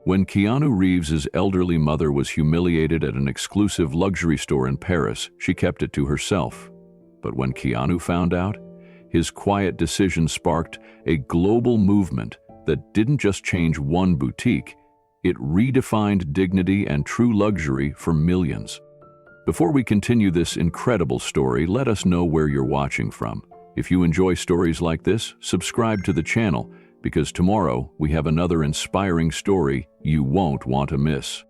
When Keanu Reeves's elderly mother was humiliated at an exclusive luxury store in Paris, she kept it to herself. But when Keanu found out, his quiet decision sparked a global movement that didn't just change one boutique, it redefined dignity and true luxury for millions. Before we continue this incredible story, let us know where you're watching from. If you enjoy stories like this, subscribe to the channel, because tomorrow we have another inspiring story you won't want to miss.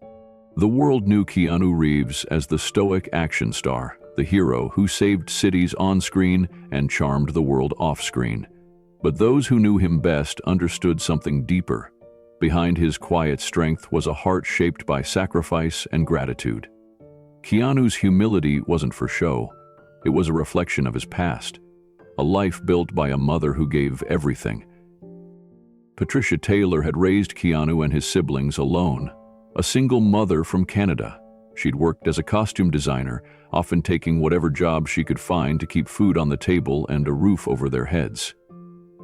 The world knew Keanu Reeves as the stoic action star, the hero who saved cities on-screen and charmed the world off-screen. But those who knew him best understood something deeper. Behind his quiet strength was a heart shaped by sacrifice and gratitude. Keanu's humility wasn't for show. It was a reflection of his past, a life built by a mother who gave everything. Patricia Taylor had raised Keanu and his siblings alone, a single mother from Canada. She'd worked as a costume designer, often taking whatever job she could find to keep food on the table and a roof over their heads.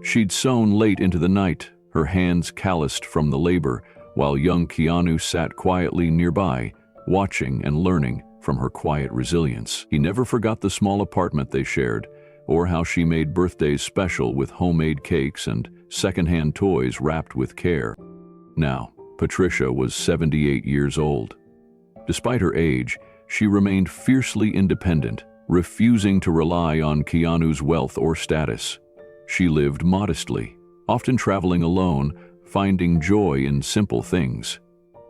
She'd sewn late into the night, her hands calloused from the labor, while young Keanu sat quietly nearby, watching and learning from her quiet resilience. He never forgot the small apartment they shared, or how she made birthdays special with homemade cakes and secondhand toys wrapped with care. Now, Patricia was 78 years old. Despite her age, she remained fiercely independent, refusing to rely on Keanu's wealth or status. She lived modestly, often traveling alone, finding joy in simple things: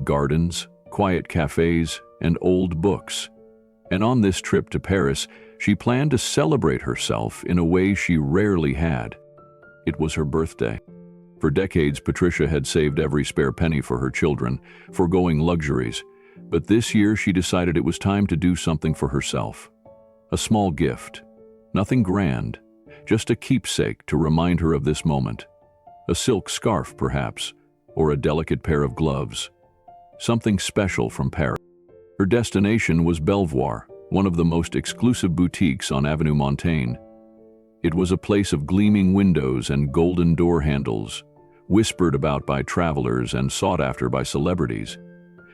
gardens, quiet cafes, and old books. And on this trip to Paris, she planned to celebrate herself in a way she rarely had. It was her birthday. For decades, Patricia had saved every spare penny for her children, foregoing luxuries. But this year, she decided it was time to do something for herself. A small gift. Nothing grand, just a keepsake to remind her of this moment. A silk scarf, perhaps, or a delicate pair of gloves. Something special from Paris. Her destination was Belvoir, one of the most exclusive boutiques on Avenue Montaigne. It was a place of gleaming windows and golden door handles, whispered about by travelers and sought after by celebrities.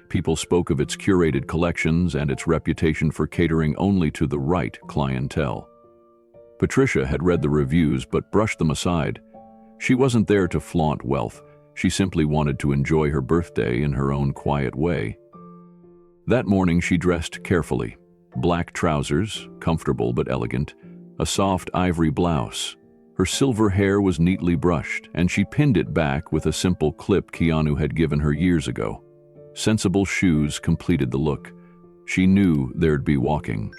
People spoke of its curated collections and its reputation for catering only to the right clientele. Patricia had read the reviews but brushed them aside. She wasn't there to flaunt wealth. She simply wanted to enjoy her birthday in her own quiet way. That morning she dressed carefully. Black trousers, comfortable but elegant, a soft ivory blouse. Her silver hair was neatly brushed, and she pinned it back with a simple clip Keanu had given her years ago. Sensible shoes completed the look. She knew there'd be walking.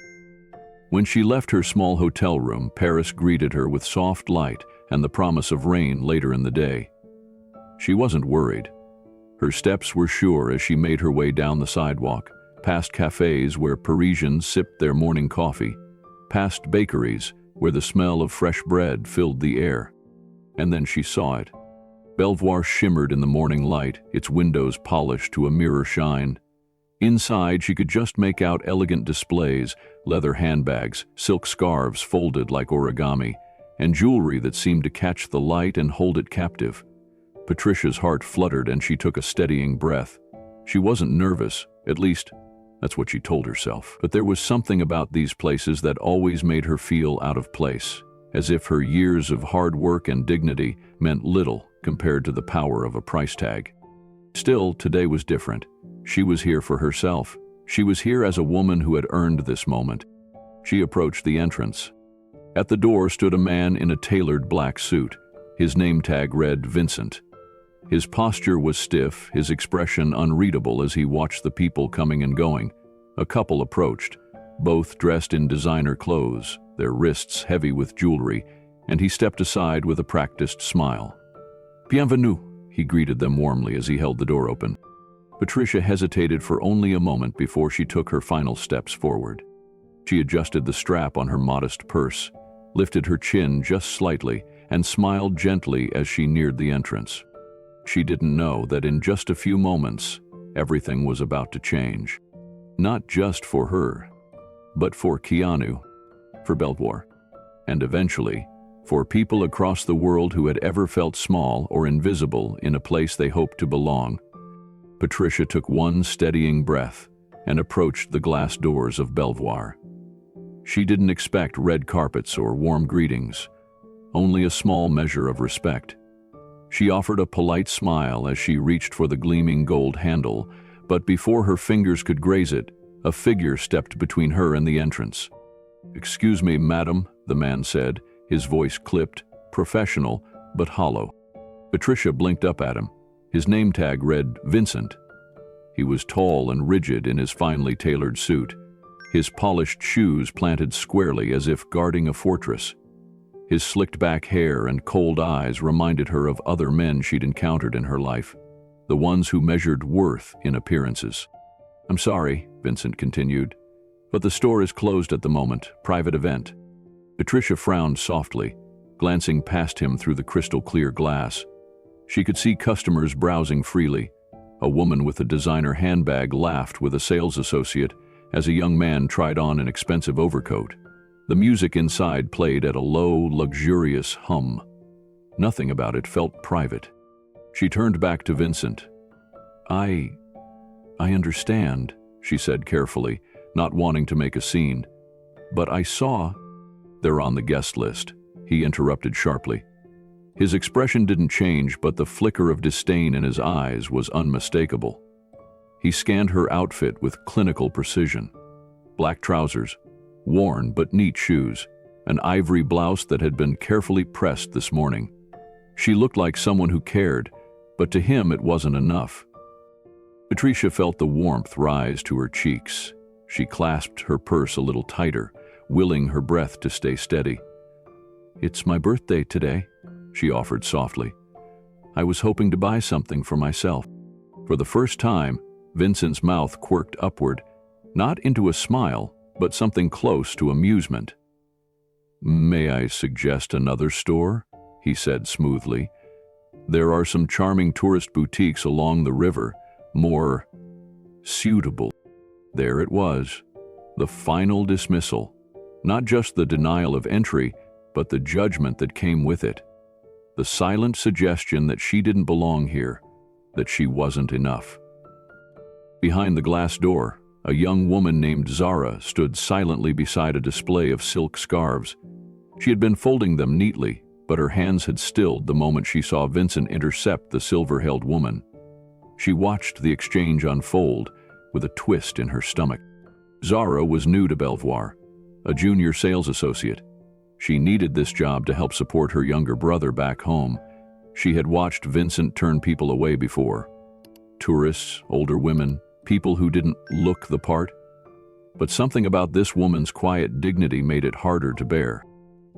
When she left her small hotel room, Paris greeted her with soft light and the promise of rain later in the day. She wasn't worried. Her steps were sure as she made her way down the sidewalk, past cafes where Parisians sipped their morning coffee, past bakeries where the smell of fresh bread filled the air. And then she saw it. Belvoir shimmered in the morning light, its windows polished to a mirror shine. Inside, she could just make out elegant displays, leather handbags, silk scarves folded like origami, and jewelry that seemed to catch the light and hold it captive. Patricia's heart fluttered and she took a steadying breath. She wasn't nervous, at least that's what she told herself. But there was something about these places that always made her feel out of place, as if her years of hard work and dignity meant little compared to the power of a price tag. Still, today was different. She was here for herself. She was here as a woman who had earned this moment. She approached the entrance. At the door stood a man in a tailored black suit. His name tag read Vincent. His posture was stiff, his expression unreadable as he watched the people coming and going. A couple approached, both dressed in designer clothes, their wrists heavy with jewelry, and he stepped aside with a practiced smile. "Bienvenue," he greeted them warmly as he held the door open. Patricia hesitated for only a moment before she took her final steps forward. She adjusted the strap on her modest purse, lifted her chin just slightly, and smiled gently as she neared the entrance. She didn't know that in just a few moments, everything was about to change. Not just for her, but for Keanu, for Belvoir, and eventually, for people across the world who had ever felt small or invisible in a place they hoped to belong. Patricia took one steadying breath and approached the glass doors of Belvoir. She didn't expect red carpets or warm greetings, only a small measure of respect. She offered a polite smile as she reached for the gleaming gold handle, but before her fingers could graze it, a figure stepped between her and the entrance. "Excuse me, madam," the man said, his voice clipped, professional, but hollow. Patricia blinked up at him. His name tag read Vincent. He was tall and rigid in his finely tailored suit, his polished shoes planted squarely as if guarding a fortress. His slicked-back hair and cold eyes reminded her of other men she'd encountered in her life, the ones who measured worth in appearances. "I'm sorry," Vincent continued, "but the store is closed at the moment, private event." Patricia frowned softly, glancing past him through the crystal-clear glass. She could see customers browsing freely. A woman with a designer handbag laughed with a sales associate as a young man tried on an expensive overcoat. The music inside played at a low, luxurious hum. Nothing about it felt private. She turned back to Vincent. I understand," she said carefully, not wanting to make a scene. "But I saw—" "They're on the guest list," he interrupted sharply. His expression didn't change, but the flicker of disdain in his eyes was unmistakable. He scanned her outfit with clinical precision. Black trousers, worn but neat shoes, an ivory blouse that had been carefully pressed this morning. She looked like someone who cared, but to him it wasn't enough. Patricia felt the warmth rise to her cheeks. She clasped her purse a little tighter, willing her breath to stay steady. "It's my birthday today," she offered softly. "I was hoping to buy something for myself." For the first time, Vincent's mouth quirked upward, not into a smile, but something close to amusement. "May I suggest another store?" he said smoothly. "There are some charming tourist boutiques along the river, more suitable." There it was, the final dismissal. Not just the denial of entry, but the judgment that came with it. The silent suggestion that she didn't belong here, that she wasn't enough. Behind the glass door, a young woman named Zara stood silently beside a display of silk scarves. She had been folding them neatly, but her hands had stilled the moment she saw Vincent intercept the silver-haired woman. She watched the exchange unfold with a twist in her stomach. Zara was new to Belvoir, a junior sales associate. She needed this job to help support her younger brother back home. She had watched Vincent turn people away before. Tourists, older women, people who didn't look the part. But something about this woman's quiet dignity made it harder to bear.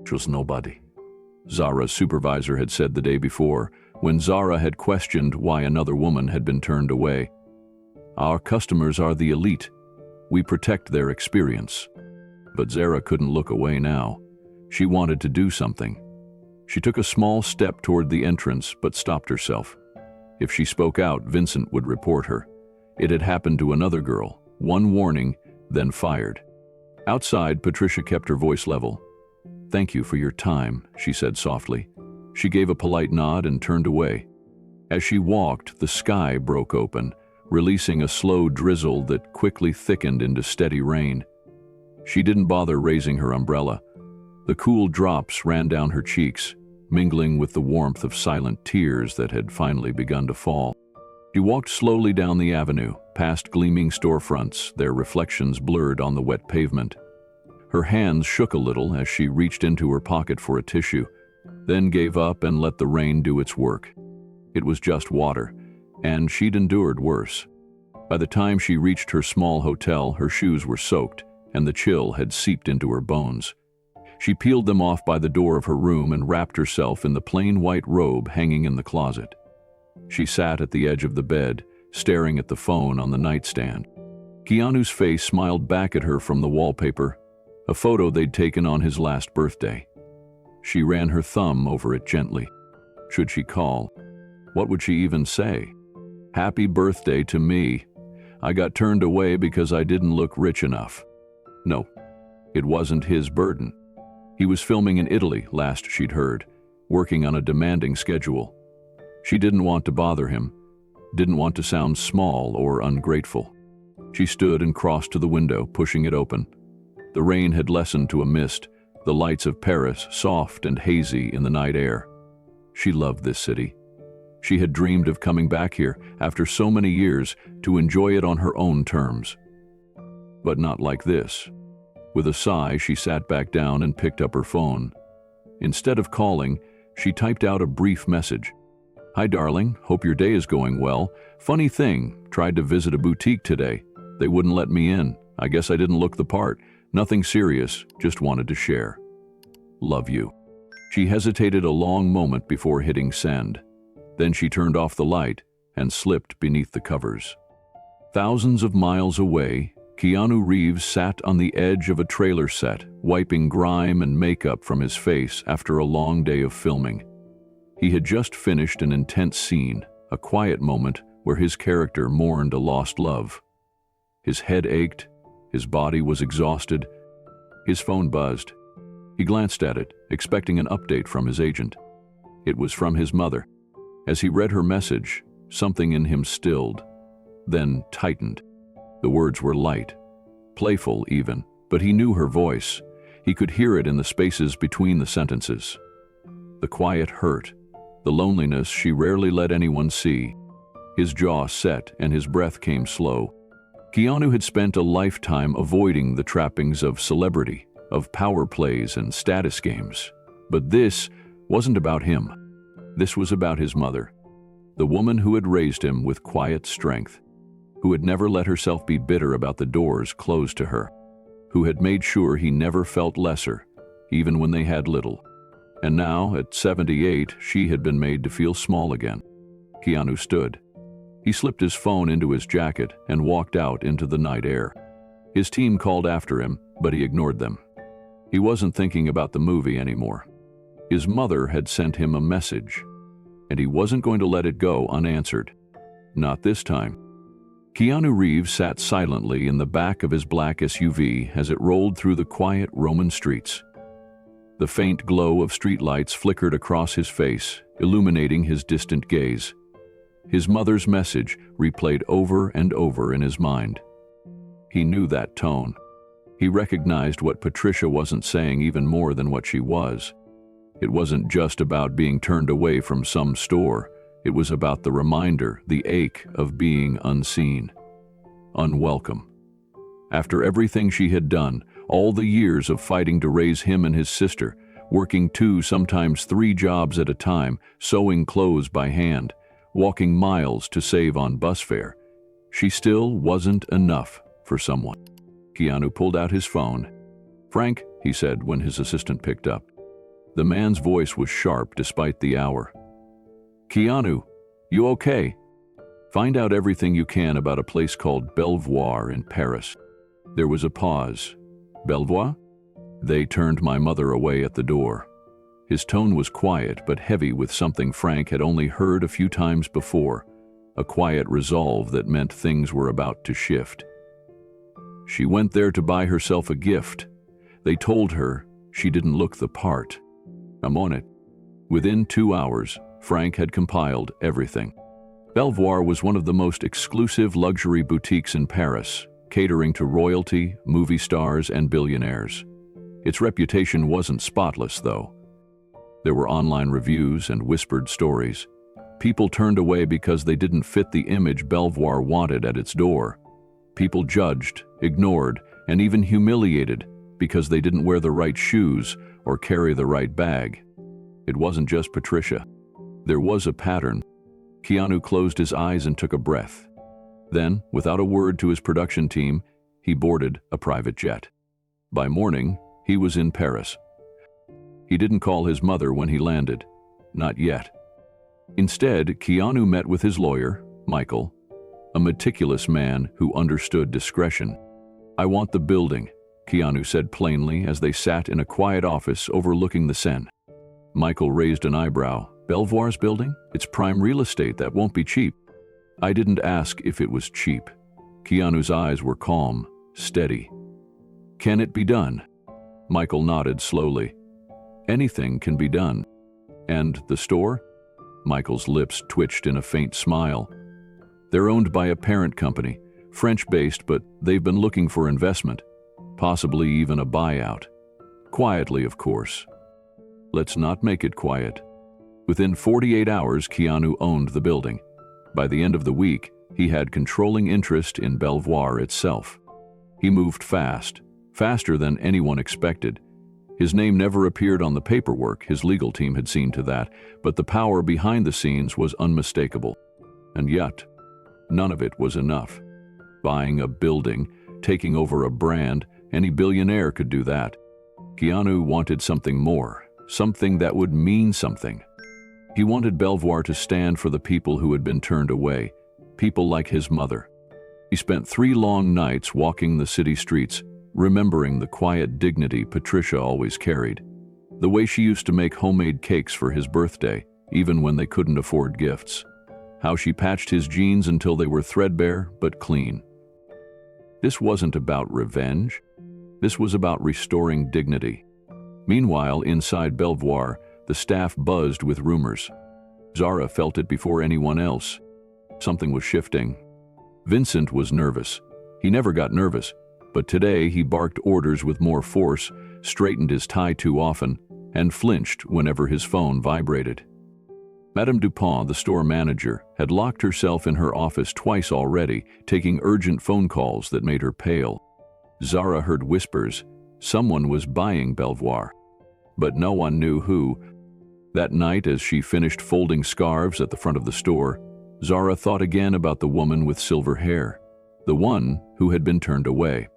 "Trust nobody," Zara's supervisor had said the day before, when Zara had questioned why another woman had been turned away. "Our customers are the elite. We protect their experience." But Zara couldn't look away now. She wanted to do something. She took a small step toward the entrance, but stopped herself. If she spoke out, Vincent would report her. It had happened to another girl. One warning, then fired. Outside, Patricia kept her voice level. "Thank you for your time," she said softly. She gave a polite nod and turned away. As she walked, the sky broke open, releasing a slow drizzle that quickly thickened into steady rain. She didn't bother raising her umbrella. The cool drops ran down her cheeks, mingling with the warmth of silent tears that had finally begun to fall. She walked slowly down the avenue, past gleaming storefronts, their reflections blurred on the wet pavement. Her hands shook a little as she reached into her pocket for a tissue, then gave up and let the rain do its work. It was just water, and she'd endured worse. By the time she reached her small hotel, her shoes were soaked, and the chill had seeped into her bones. She peeled them off by the door of her room and wrapped herself in the plain white robe hanging in the closet. She sat at the edge of the bed, staring at the phone on the nightstand. Keanu's face smiled back at her from the wallpaper, a photo they'd taken on his last birthday. She ran her thumb over it gently. Should she call? What would she even say? "Happy birthday to me. I got turned away because I didn't look rich enough." No, it wasn't his burden. He was filming in Italy, last she'd heard, working on a demanding schedule. She didn't want to bother him, didn't want to sound small or ungrateful. She stood and crossed to the window, pushing it open. The rain had lessened to a mist, the lights of Paris soft and hazy in the night air. She loved this city. She had dreamed of coming back here after so many years to enjoy it on her own terms. But not like this. With a sigh, she sat back down and picked up her phone. Instead of calling, she typed out a brief message. "Hi darling, hope your day is going well. Funny thing, tried to visit a boutique today. They wouldn't let me in. I guess I didn't look the part. Nothing serious, just wanted to share. Love you." She hesitated a long moment before hitting send. Then she turned off the light and slipped beneath the covers. Thousands of miles away, Keanu Reeves sat on the edge of a trailer set, wiping grime and makeup from his face after a long day of filming. He had just finished an intense scene, a quiet moment where his character mourned a lost love. His head ached, his body was exhausted. His phone buzzed. He glanced at it, expecting an update from his agent. It was from his mother. As he read her message, something in him stilled, then tightened. The words were light, playful even, but he knew her voice. He could hear it in the spaces between the sentences. The quiet hurt, the loneliness she rarely let anyone see. His jaw set and his breath came slow. Keanu had spent a lifetime avoiding the trappings of celebrity, of power plays and status games. But this wasn't about him. This was about his mother, the woman who had raised him with quiet strength, who had never let herself be bitter about the doors closed to her, who had made sure he never felt lesser, even when they had little. And now, at 78, she had been made to feel small again. Keanu stood. He slipped his phone into his jacket and walked out into the night air. His team called after him, but he ignored them. He wasn't thinking about the movie anymore. His mother had sent him a message, and he wasn't going to let it go unanswered. Not this time. Keanu Reeves sat silently in the back of his black SUV as it rolled through the quiet Roman streets. The faint glow of streetlights flickered across his face, illuminating his distant gaze. His mother's message replayed over and over in his mind. He knew that tone. He recognized what Patricia wasn't saying even more than what she was. It wasn't just about being turned away from some store. It was about the reminder, the ache of being unseen, unwelcome. After everything she had done, all the years of fighting to raise him and his sister, working 2, sometimes 3 jobs at a time, sewing clothes by hand, walking miles to save on bus fare, she still wasn't enough for someone. Keanu pulled out his phone. "Frank," he said when his assistant picked up. The man's voice was sharp despite the hour. "Keanu, you okay? Find out everything you can about a place called Belvoir in Paris." There was a pause. "Belvoir?" They turned my mother away at the door. His tone was quiet but heavy with something Frank had only heard a few times before, a quiet resolve that meant things were about to shift. "She went there to buy herself a gift. They told her she didn't look the part. I'm on it." Within 2 hours, Frank had compiled everything. Belvoir was one of the most exclusive luxury boutiques in Paris, catering to royalty, movie stars, and billionaires. Its reputation wasn't spotless, though. There were online reviews and whispered stories. People turned away because they didn't fit the image Belvoir wanted at its door. People judged, ignored, and even humiliated because they didn't wear the right shoes or carry the right bag. It wasn't just Patricia. There was a pattern. Keanu closed his eyes and took a breath. Then, without a word to his production team, he boarded a private jet. By morning, he was in Paris. He didn't call his mother when he landed. Not yet. Instead, Keanu met with his lawyer, Michael, a meticulous man who understood discretion. "I want the building," Keanu said plainly as they sat in a quiet office overlooking the Seine. Michael raised an eyebrow. "Belvoir's building? It's prime real estate. That won't be cheap." "I didn't ask if it was cheap." Keanu's eyes were calm, steady. "Can it be done?" Michael nodded slowly. "Anything can be done." "And the store?" Michael's lips twitched in a faint smile. They're owned by a parent company, French-based, but they've been looking for investment, possibly even a buyout. Quietly, of course. Let's not make it quiet. Within 48 hours, Keanu owned the building. By the end of the week, he had controlling interest in Belvoir itself. He moved fast, faster than anyone expected. His name never appeared on the paperwork, his legal team had seen to that, but the power behind the scenes was unmistakable. And yet, none of it was enough. Buying a building, taking over a brand, any billionaire could do that. Keanu wanted something more, something that would mean something. He wanted Belvoir to stand for the people who had been turned away, people like his mother. He spent 3 long nights walking the city streets, remembering the quiet dignity Patricia always carried. The way she used to make homemade cakes for his birthday, even when they couldn't afford gifts. How she patched his jeans until they were threadbare but clean. This wasn't about revenge. This was about restoring dignity. Meanwhile, inside Belvoir, the staff buzzed with rumors. Zara felt it before anyone else. Something was shifting. Vincent was nervous. He never got nervous, but today he barked orders with more force, straightened his tie too often, and flinched whenever his phone vibrated. Madame Dupont, the store manager, had locked herself in her office twice already, taking urgent phone calls that made her pale. Zara heard whispers. Someone was buying Belvoir, but no one knew who. That night, as she finished folding scarves at the front of the store, Zara thought again about the woman with silver hair, the one who had been turned away.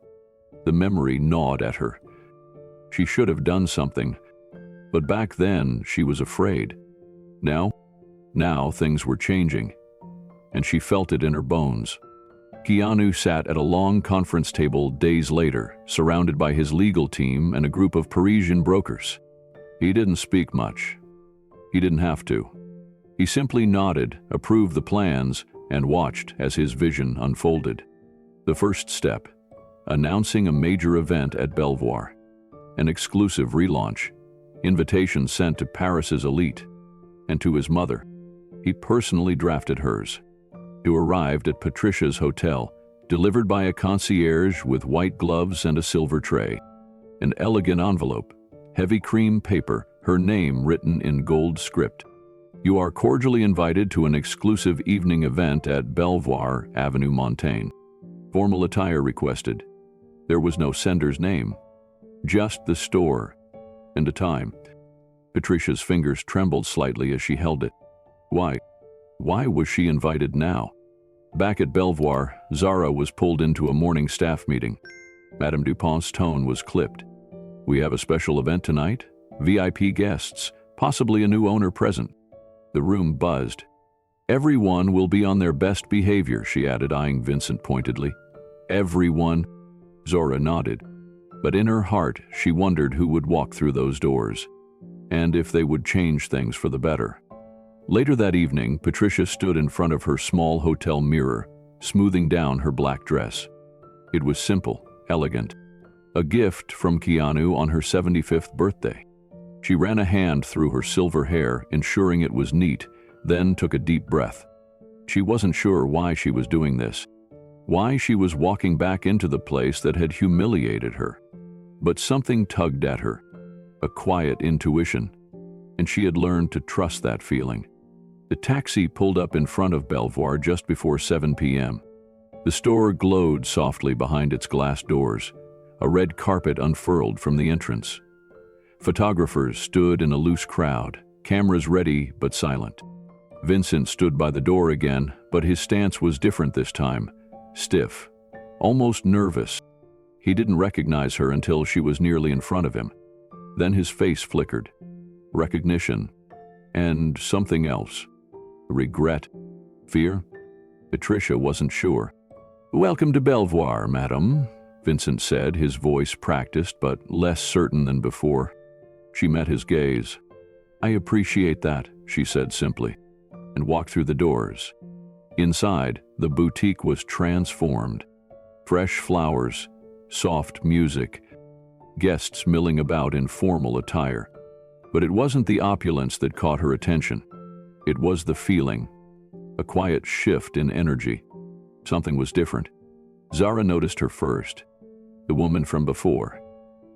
The memory gnawed at her. She should have done something, but back then she was afraid. Now things were changing, and she felt it in her bones. Keanu sat at a long conference table days later, surrounded by his legal team and a group of Parisian brokers. He didn't speak much. He didn't have to. He simply nodded, approved the plans, and watched as his vision unfolded. The first step, announcing a major event at Belvoir. An exclusive relaunch, invitations sent to Paris's elite, and to his mother. He personally drafted hers. It arrived at Patricia's hotel, delivered by a concierge with white gloves and a silver tray. An elegant envelope, heavy cream paper, her name written in gold script. You are cordially invited to an exclusive evening event at Belvoir, Avenue Montaigne. Formal attire requested. There was no sender's name, just the store and a time. Patricia's fingers trembled slightly as she held it. Why was she invited now? Back at Belvoir, Zara was pulled into a morning staff meeting. Madame Dupont's tone was clipped. We have a special event tonight. VIP guests, possibly a new owner present. The room buzzed. Everyone will be on their best behavior, she added, eyeing Vincent pointedly. Everyone? Zara nodded. But in her heart, she wondered who would walk through those doors, and if they would change things for the better. Later that evening, Patricia stood in front of her small hotel mirror, smoothing down her black dress. It was simple, elegant. A gift from Keanu on her 75th birthday. She ran a hand through her silver hair, ensuring it was neat, then took a deep breath. She wasn't sure why she was doing this, why she was walking back into the place that had humiliated her. But something tugged at her, a quiet intuition, and she had learned to trust that feeling. The taxi pulled up in front of Belvoir just before 7 p.m. The store glowed softly behind its glass doors, a red carpet unfurled from the entrance. Photographers stood in a loose crowd, cameras ready but silent. Vincent stood by the door again, but his stance was different this time, stiff, almost nervous. He didn't recognize her until she was nearly in front of him. Then his face flickered. Recognition, and something else. Regret, fear? Patricia wasn't sure. Welcome to Belvoir, madam, Vincent said, his voice practiced but less certain than before. She met his gaze. I appreciate that, she said simply, and walked through the doors. Inside, the boutique was transformed. Fresh flowers, soft music, guests milling about in formal attire. But it wasn't the opulence that caught her attention. It was the feeling, a quiet shift in energy. Something was different. Zara noticed her first, the woman from before.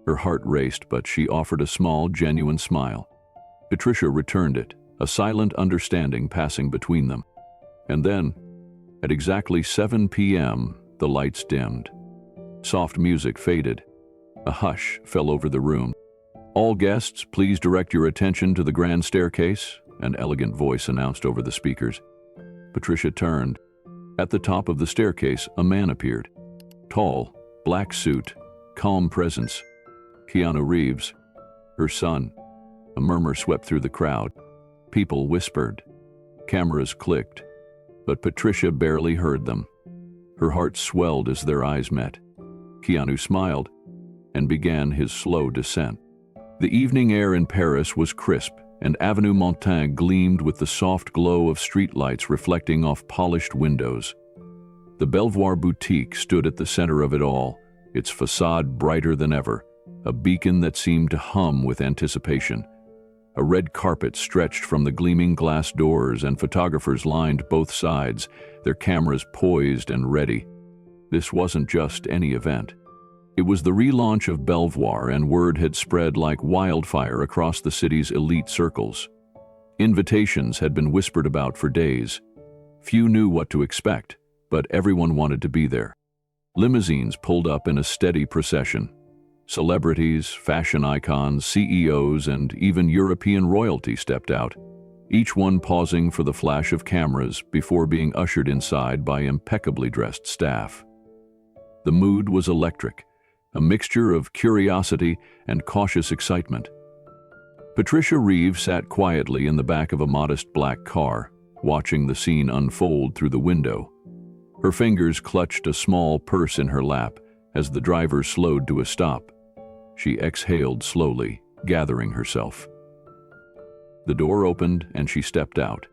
Her heart raced, but she offered a small, genuine smile. Patricia returned it, a silent understanding passing between them. And then, at exactly 7 p.m., the lights dimmed. Soft music faded. A hush fell over the room. "All guests, please direct your attention to the grand staircase," an elegant voice announced over the speakers. Patricia turned. At the top of the staircase, a man appeared. Tall, black suit, calm presence. Keanu Reeves, her son. A murmur swept through the crowd. People whispered. Cameras clicked. But Patricia barely heard them. Her heart swelled as their eyes met. Keanu smiled and began his slow descent. The evening air in Paris was crisp, and Avenue Montaigne gleamed with the soft glow of streetlights reflecting off polished windows. The Belvoir boutique stood at the center of it all, its facade brighter than ever, a beacon that seemed to hum with anticipation. A red carpet stretched from the gleaming glass doors, and photographers lined both sides, their cameras poised and ready. This wasn't just any event. It was the relaunch of Belvoir, and word had spread like wildfire across the city's elite circles. Invitations had been whispered about for days. Few knew what to expect, but everyone wanted to be there. Limousines pulled up in a steady procession. Celebrities, fashion icons, CEOs, and even European royalty stepped out, each one pausing for the flash of cameras before being ushered inside by impeccably dressed staff. The mood was electric, a mixture of curiosity and cautious excitement. Patricia Reeves sat quietly in the back of a modest black car, watching the scene unfold through the window. Her fingers clutched a small purse in her lap as the driver slowed to a stop. She exhaled slowly, gathering herself. The door opened and she stepped out.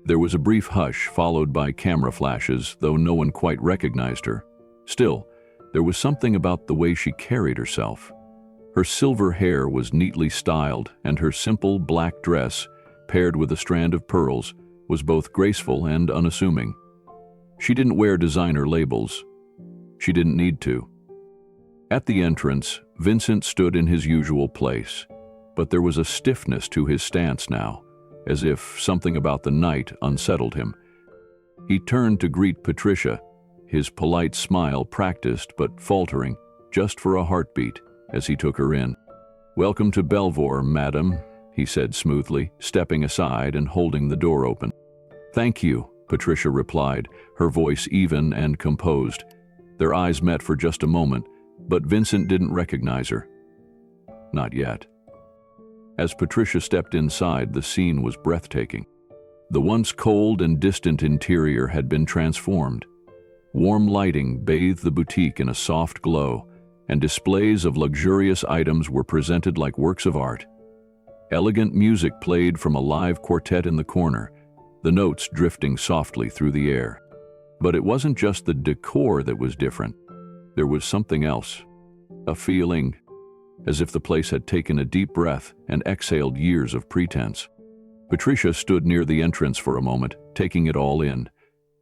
There was a brief hush followed by camera flashes, though no one quite recognized her. Still, there was something about the way she carried herself. Her silver hair was neatly styled, and her simple black dress, paired with a strand of pearls, was both graceful and unassuming. She didn't wear designer labels. She didn't need to. At the entrance, Vincent stood in his usual place, but there was a stiffness to his stance now, as if something about the night unsettled him. He turned to greet Patricia, his polite smile practiced but faltering, just for a heartbeat, as he took her in. "Welcome to Belvoir, madam," he said smoothly, stepping aside and holding the door open. "Thank you," Patricia replied, her voice even and composed. Their eyes met for just a moment, but Vincent didn't recognize her. Not yet. As Patricia stepped inside, the scene was breathtaking. The once cold and distant interior had been transformed. Warm lighting bathed the boutique in a soft glow, and displays of luxurious items were presented like works of art. Elegant music played from a live quartet in the corner, the notes drifting softly through the air. But it wasn't just the decor that was different. There was something else, a feeling, as if the place had taken a deep breath and exhaled years of pretense. Patricia stood near the entrance for a moment, taking it all in.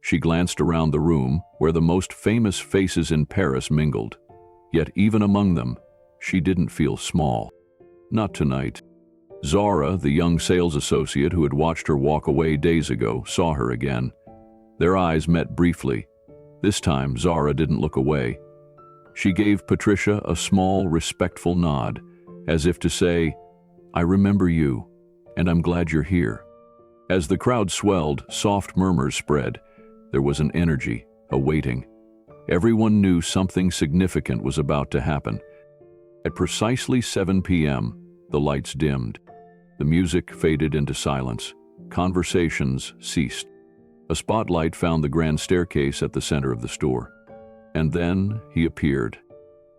She glanced around the room, where the most famous faces in Paris mingled. Yet even among them, she didn't feel small. Not tonight. Zara, the young sales associate who had watched her walk away days ago, saw her again. Their eyes met briefly. This time, Zara didn't look away. She gave Patricia a small, respectful nod, as if to say, "I remember you, and I'm glad you're here." As the crowd swelled, soft murmurs spread. There was an energy, a waiting. Everyone knew something significant was about to happen. At precisely 7 p.m., the lights dimmed. The music faded into silence. Conversations ceased. A spotlight found the grand staircase at the center of the store. And then he appeared.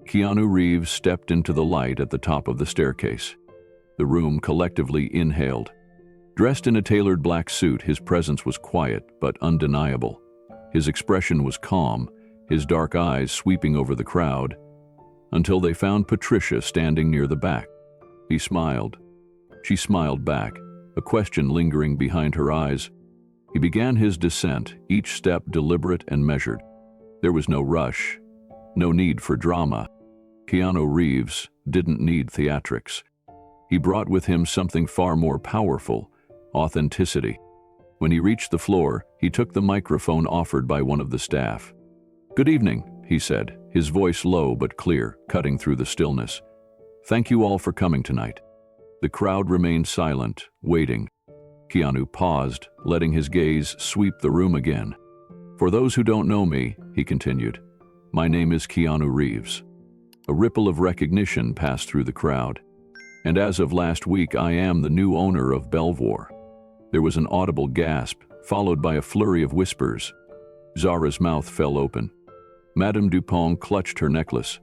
Keanu Reeves stepped into the light at the top of the staircase. The room collectively inhaled. Dressed in a tailored black suit, his presence was quiet but undeniable. His expression was calm, his dark eyes sweeping over the crowd, until they found Patricia standing near the back. He smiled. She smiled back, a question lingering behind her eyes. He began his descent, each step deliberate and measured. There was no rush, no need for drama. Keanu Reeves didn't need theatrics. He brought with him something far more powerful: authenticity. When he reached the floor, he took the microphone offered by one of the staff. "Good evening," he said, his voice low but clear, cutting through the stillness. "Thank you all for coming tonight." The crowd remained silent, waiting. Keanu paused, letting his gaze sweep the room again. "For those who don't know me," he continued, "my name is Keanu Reeves." A ripple of recognition passed through the crowd. "And as of last week, I am the new owner of Belvoir." There was an audible gasp, followed by a flurry of whispers. Zara's mouth fell open. Madame Dupont clutched her necklace.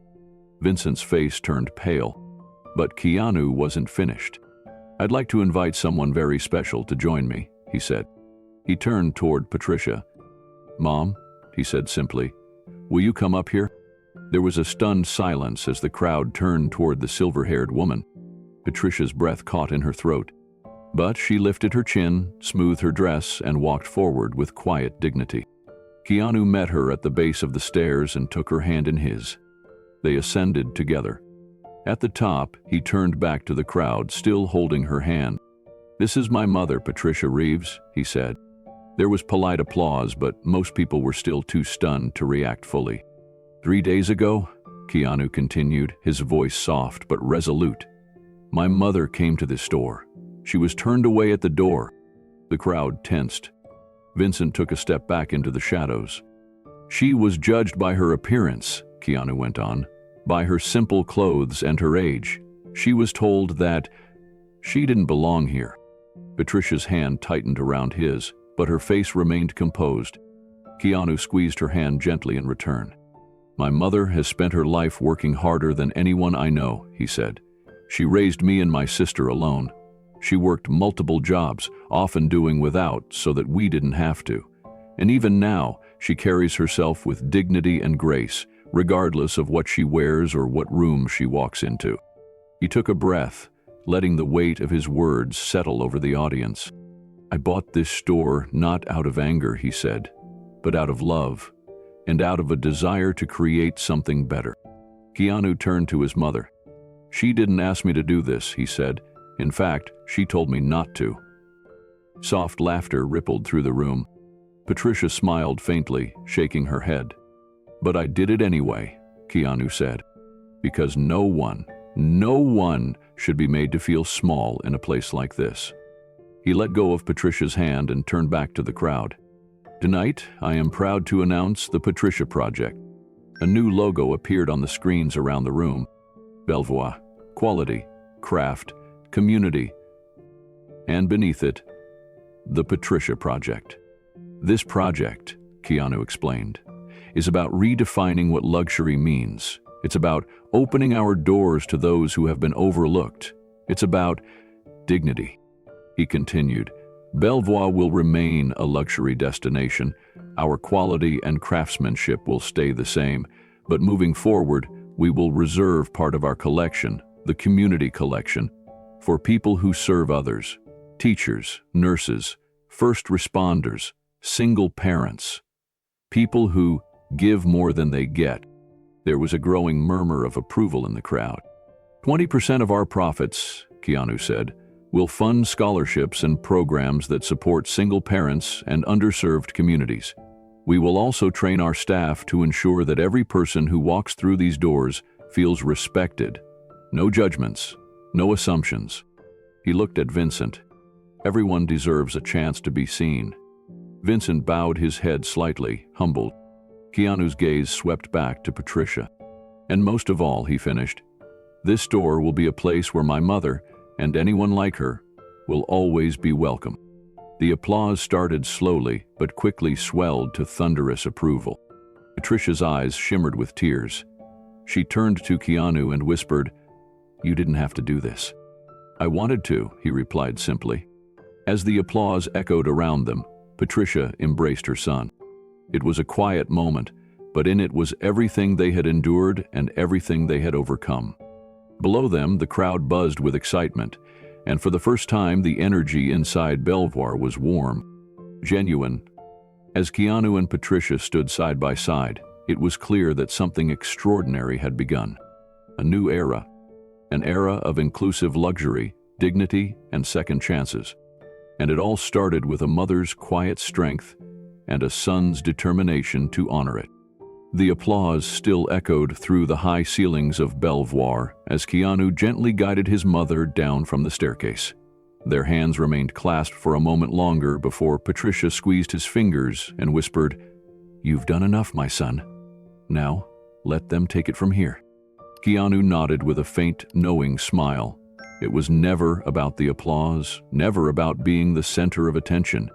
Vincent's face turned pale. But Keanu wasn't finished. "I'd like to invite someone very special to join me," he said. He turned toward Patricia. "Mom," he said simply, "will you come up here?" There was a stunned silence as the crowd turned toward the silver-haired woman. Patricia's breath caught in her throat. But she lifted her chin, smoothed her dress, and walked forward with quiet dignity. Keanu met her at the base of the stairs and took her hand in his. They ascended together. At the top, he turned back to the crowd, still holding her hand. "This is my mother, Patricia Reeves," he said. There was polite applause, but most people were still too stunned to react fully. "3 days ago," Keanu continued, his voice soft but resolute, "my mother came to this store. She was turned away at the door." The crowd tensed. Vincent took a step back into the shadows. "She was judged by her appearance," Keanu went on, "by her simple clothes and her age. She was told that she didn't belong here." Patricia's hand tightened around his, but her face remained composed. Keanu squeezed her hand gently in return. "My mother has spent her life working harder than anyone I know," he said. "She raised me and my sister alone. She worked multiple jobs, often doing without so that we didn't have to. And even now, she carries herself with dignity and grace, regardless of what she wears or what room she walks into." He took a breath, letting the weight of his words settle over the audience. "I bought this store not out of anger," he said, "but out of love, and out of a desire to create something better." Keanu turned to his mother. "She didn't ask me to do this," he said. "In fact, she told me not to." Soft laughter rippled through the room. Patricia smiled faintly, shaking her head. "But I did it anyway," Keanu said, "because no one should be made to feel small in a place like this." He let go of Patricia's hand and turned back to the crowd. "Tonight, I am proud to announce the Patricia Project." A new logo appeared on the screens around the room. Belvoir, quality, craft, community, and beneath it, the Patricia Project. "This project," Keanu explained, "is about redefining what luxury means. It's about opening our doors to those who have been overlooked. It's about dignity." He continued, "Belvoir will remain a luxury destination. Our quality and craftsmanship will stay the same, but moving forward, we will reserve part of our collection, the community collection, for people who serve others: teachers, nurses, first responders, single parents, people who give more than they get." There was a growing murmur of approval in the crowd. 20% of our profits," Keanu said, "will fund scholarships and programs that support single parents and underserved communities. We will also train our staff to ensure that every person who walks through these doors feels respected. No judgments, no assumptions." He looked at Vincent. "Everyone deserves a chance to be seen." Vincent bowed his head slightly, humbled. Keanu's gaze swept back to Patricia. "And most of all," he finished, "this store will be a place where my mother, and anyone like her, will always be welcome." The applause started slowly, but quickly swelled to thunderous approval. Patricia's eyes shimmered with tears. She turned to Keanu and whispered, "You didn't have to do this." "I wanted to," he replied simply. As the applause echoed around them, Patricia embraced her son. It was a quiet moment, but in it was everything they had endured and everything they had overcome. Below them, the crowd buzzed with excitement, and for the first time, the energy inside Belvoir was warm, genuine. As Keanu and Patricia stood side by side, It was clear that something extraordinary had begun. A new era. An era of inclusive luxury, dignity, and second chances. And it all started with a mother's quiet strength and a son's determination to honor it. The applause still echoed through the high ceilings of Belvoir as Keanu gently guided his mother down from the staircase. Their hands remained clasped for a moment longer before Patricia squeezed his fingers and whispered, "You've done enough, my son. Now, let them take it from here." Keanu nodded with a faint, knowing smile. It was never about the applause, never about being the center of attention.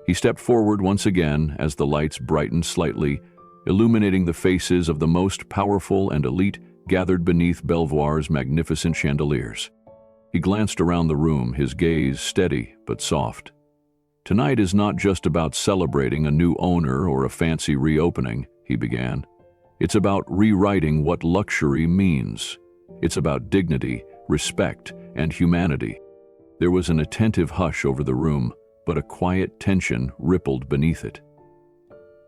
He stepped forward once again as the lights brightened slightly, illuminating the faces of the most powerful and elite gathered beneath Belvoir's magnificent chandeliers. He glanced around the room, his gaze steady but soft. "Tonight is not just about celebrating a new owner or a fancy reopening," he began. "It's about rewriting what luxury means. It's about dignity, respect, and humanity." There was an attentive hush over the room, but a quiet tension rippled beneath it.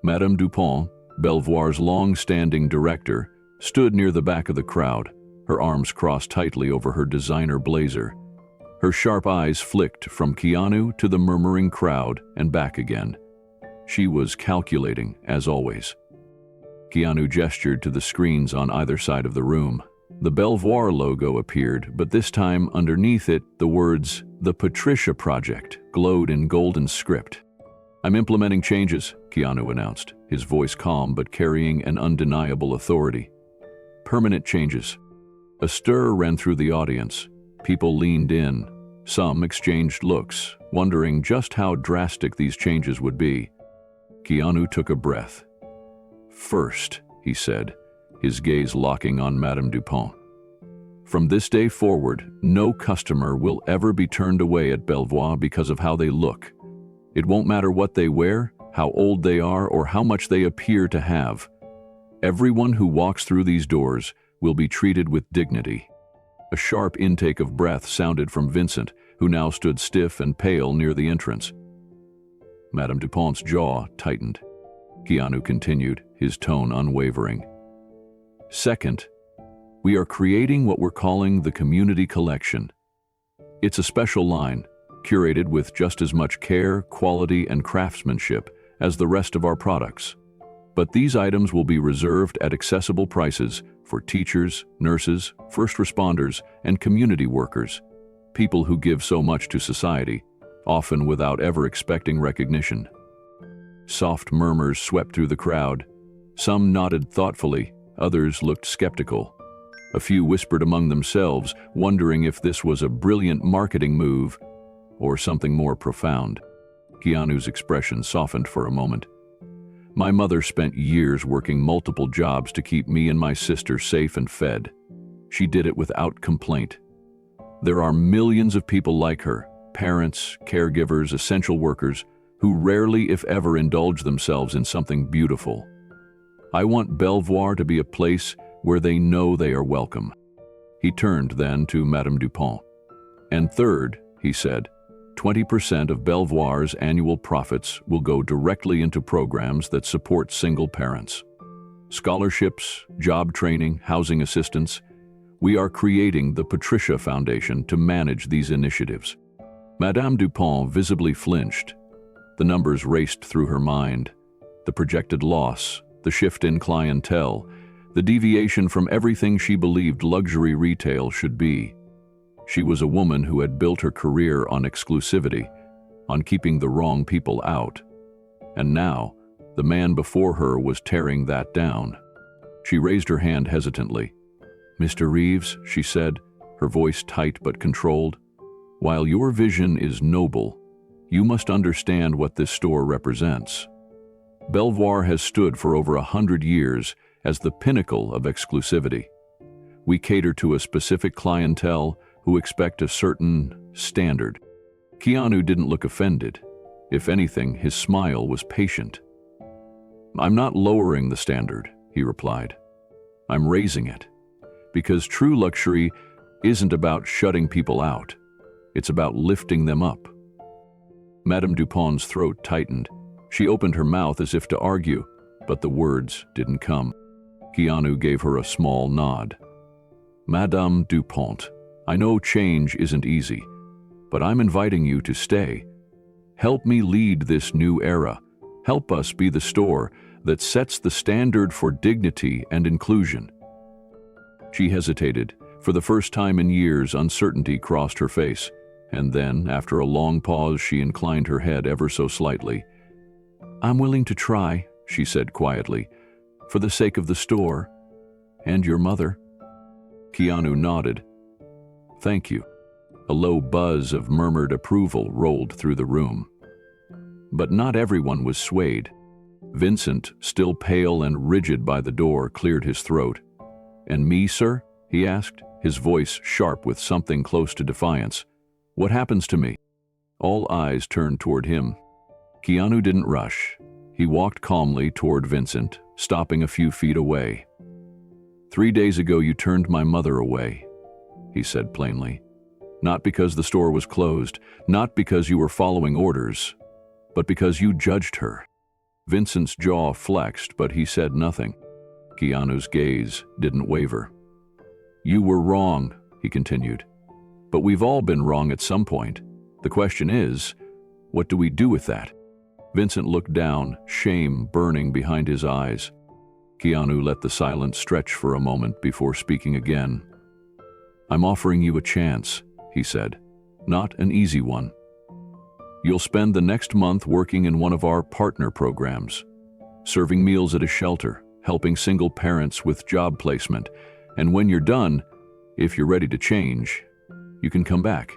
Madame Dupont, Belvoir's long-standing director, stood near the back of the crowd, her arms crossed tightly over her designer blazer. Her sharp eyes flicked from Keanu to the murmuring crowd and back again. She was calculating, as always. Keanu gestured to the screens on either side of the room. The Belvoir logo appeared, but this time underneath it, the words, "The Patricia Project," glowed in golden script. "I'm implementing changes," Keanu announced, his voice calm but carrying an undeniable authority. "Permanent changes." A stir ran through the audience. People leaned in. Some exchanged looks, wondering just how drastic these changes would be. Keanu took a breath. "First," he said, his gaze locking on Madame Dupont. "From this day forward, no customer will ever be turned away at Belvoir because of how they look. It won't matter what they wear, how old they are, or how much they appear to have. Everyone who walks through these doors will be treated with dignity." A sharp intake of breath sounded from Vincent, who now stood stiff and pale near the entrance. Madame Dupont's jaw tightened. Keanu continued, his tone unwavering. "Second, we are creating what we're calling the Community Collection. It's a special line, curated with just as much care, quality, and craftsmanship as the rest of our products. But these items will be reserved at accessible prices for teachers, nurses, first responders, and community workers, people who give so much to society, often without ever expecting recognition." Soft murmurs swept through the crowd. Some nodded thoughtfully, others looked skeptical. A few whispered among themselves, wondering if this was a brilliant marketing move or something more profound. Keanu's expression softened for a moment. "My mother spent years working multiple jobs to keep me and my sister safe and fed. She did it without complaint. There are millions of people like her, parents, caregivers, essential workers, who rarely, if ever, indulge themselves in something beautiful. I want Belvoir to be a place where they know they are welcome." He turned then to Madame Dupont. "And third," he said, 20% of Belvoir's annual profits will go directly into programs that support single parents. Scholarships, job training, housing assistance. We are creating the Patricia Foundation to manage these initiatives." Madame Dupont visibly flinched. The numbers raced through her mind. The projected loss, the shift in clientele, the deviation from everything she believed luxury retail should be. She was a woman who had built her career on exclusivity, on keeping the wrong people out. And now, the man before her was tearing that down. She raised her hand hesitantly. "Mr. Reeves," she said, her voice tight but controlled, "while your vision is noble, you must understand what this store represents. Belvoir has stood for over 100 years as the pinnacle of exclusivity. We cater to a specific clientele who expect a certain standard." Keanu didn't look offended. If anything, his smile was patient. "I'm not lowering the standard," he replied. "I'm raising it. Because true luxury isn't about shutting people out. It's about lifting them up." Madame Dupont's throat tightened. She opened her mouth as if to argue, but the words didn't come. Keanu gave her a small nod. Madame Dupont, I know change isn't easy, but I'm inviting you to stay. Help me lead this new era. Help us be the store that sets the standard for dignity and inclusion. She hesitated. For the first time in years, uncertainty crossed her face, and then, after a long pause, she inclined her head ever so slightly. I'm willing to try, she said quietly, for the sake of the store and your mother. Keanu nodded. Thank you. A low buzz of murmured approval rolled through the room. But not everyone was swayed. Vincent, still pale and rigid by the door, cleared his throat. And me, sir? He asked, his voice sharp with something close to defiance. What happens to me? All eyes turned toward him. Keanu didn't rush. He walked calmly toward Vincent, stopping a few feet away. 3 days ago you turned my mother away, he said plainly. Not because the store was closed, not because you were following orders, but because you judged her. Vincent's jaw flexed, but he said nothing. Keanu's gaze didn't waver. You were wrong, he continued. But we've all been wrong at some point. The question is, what do we do with that? Vincent looked down, shame burning behind his eyes. Keanu let the silence stretch for a moment before speaking again. I'm offering you a chance, he said. Not an easy one. You'll spend the next month working in one of our partner programs, serving meals at a shelter, helping single parents with job placement, and when you're done, if you're ready to change, you can come back,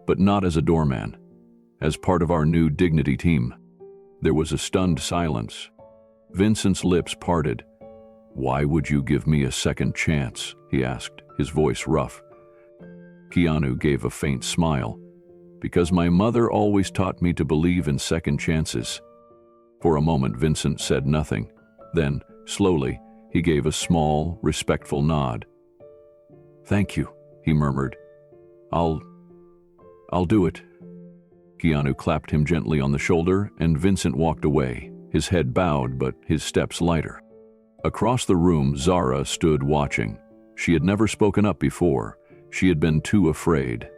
but not as a doorman, as part of our new dignity team. There was a stunned silence. Vincent's lips parted. Why would you give me a second chance? He asked, his voice rough. Keanu gave a faint smile. Because my mother always taught me to believe in second chances. For a moment, Vincent said nothing. Then, slowly, he gave a small, respectful nod. Thank you, he murmured. I'll do it. Keanu clapped him gently on the shoulder, and Vincent walked away, his head bowed but his steps lighter. Across the room, Zara stood watching. She had never spoken up before. She had been too afraid.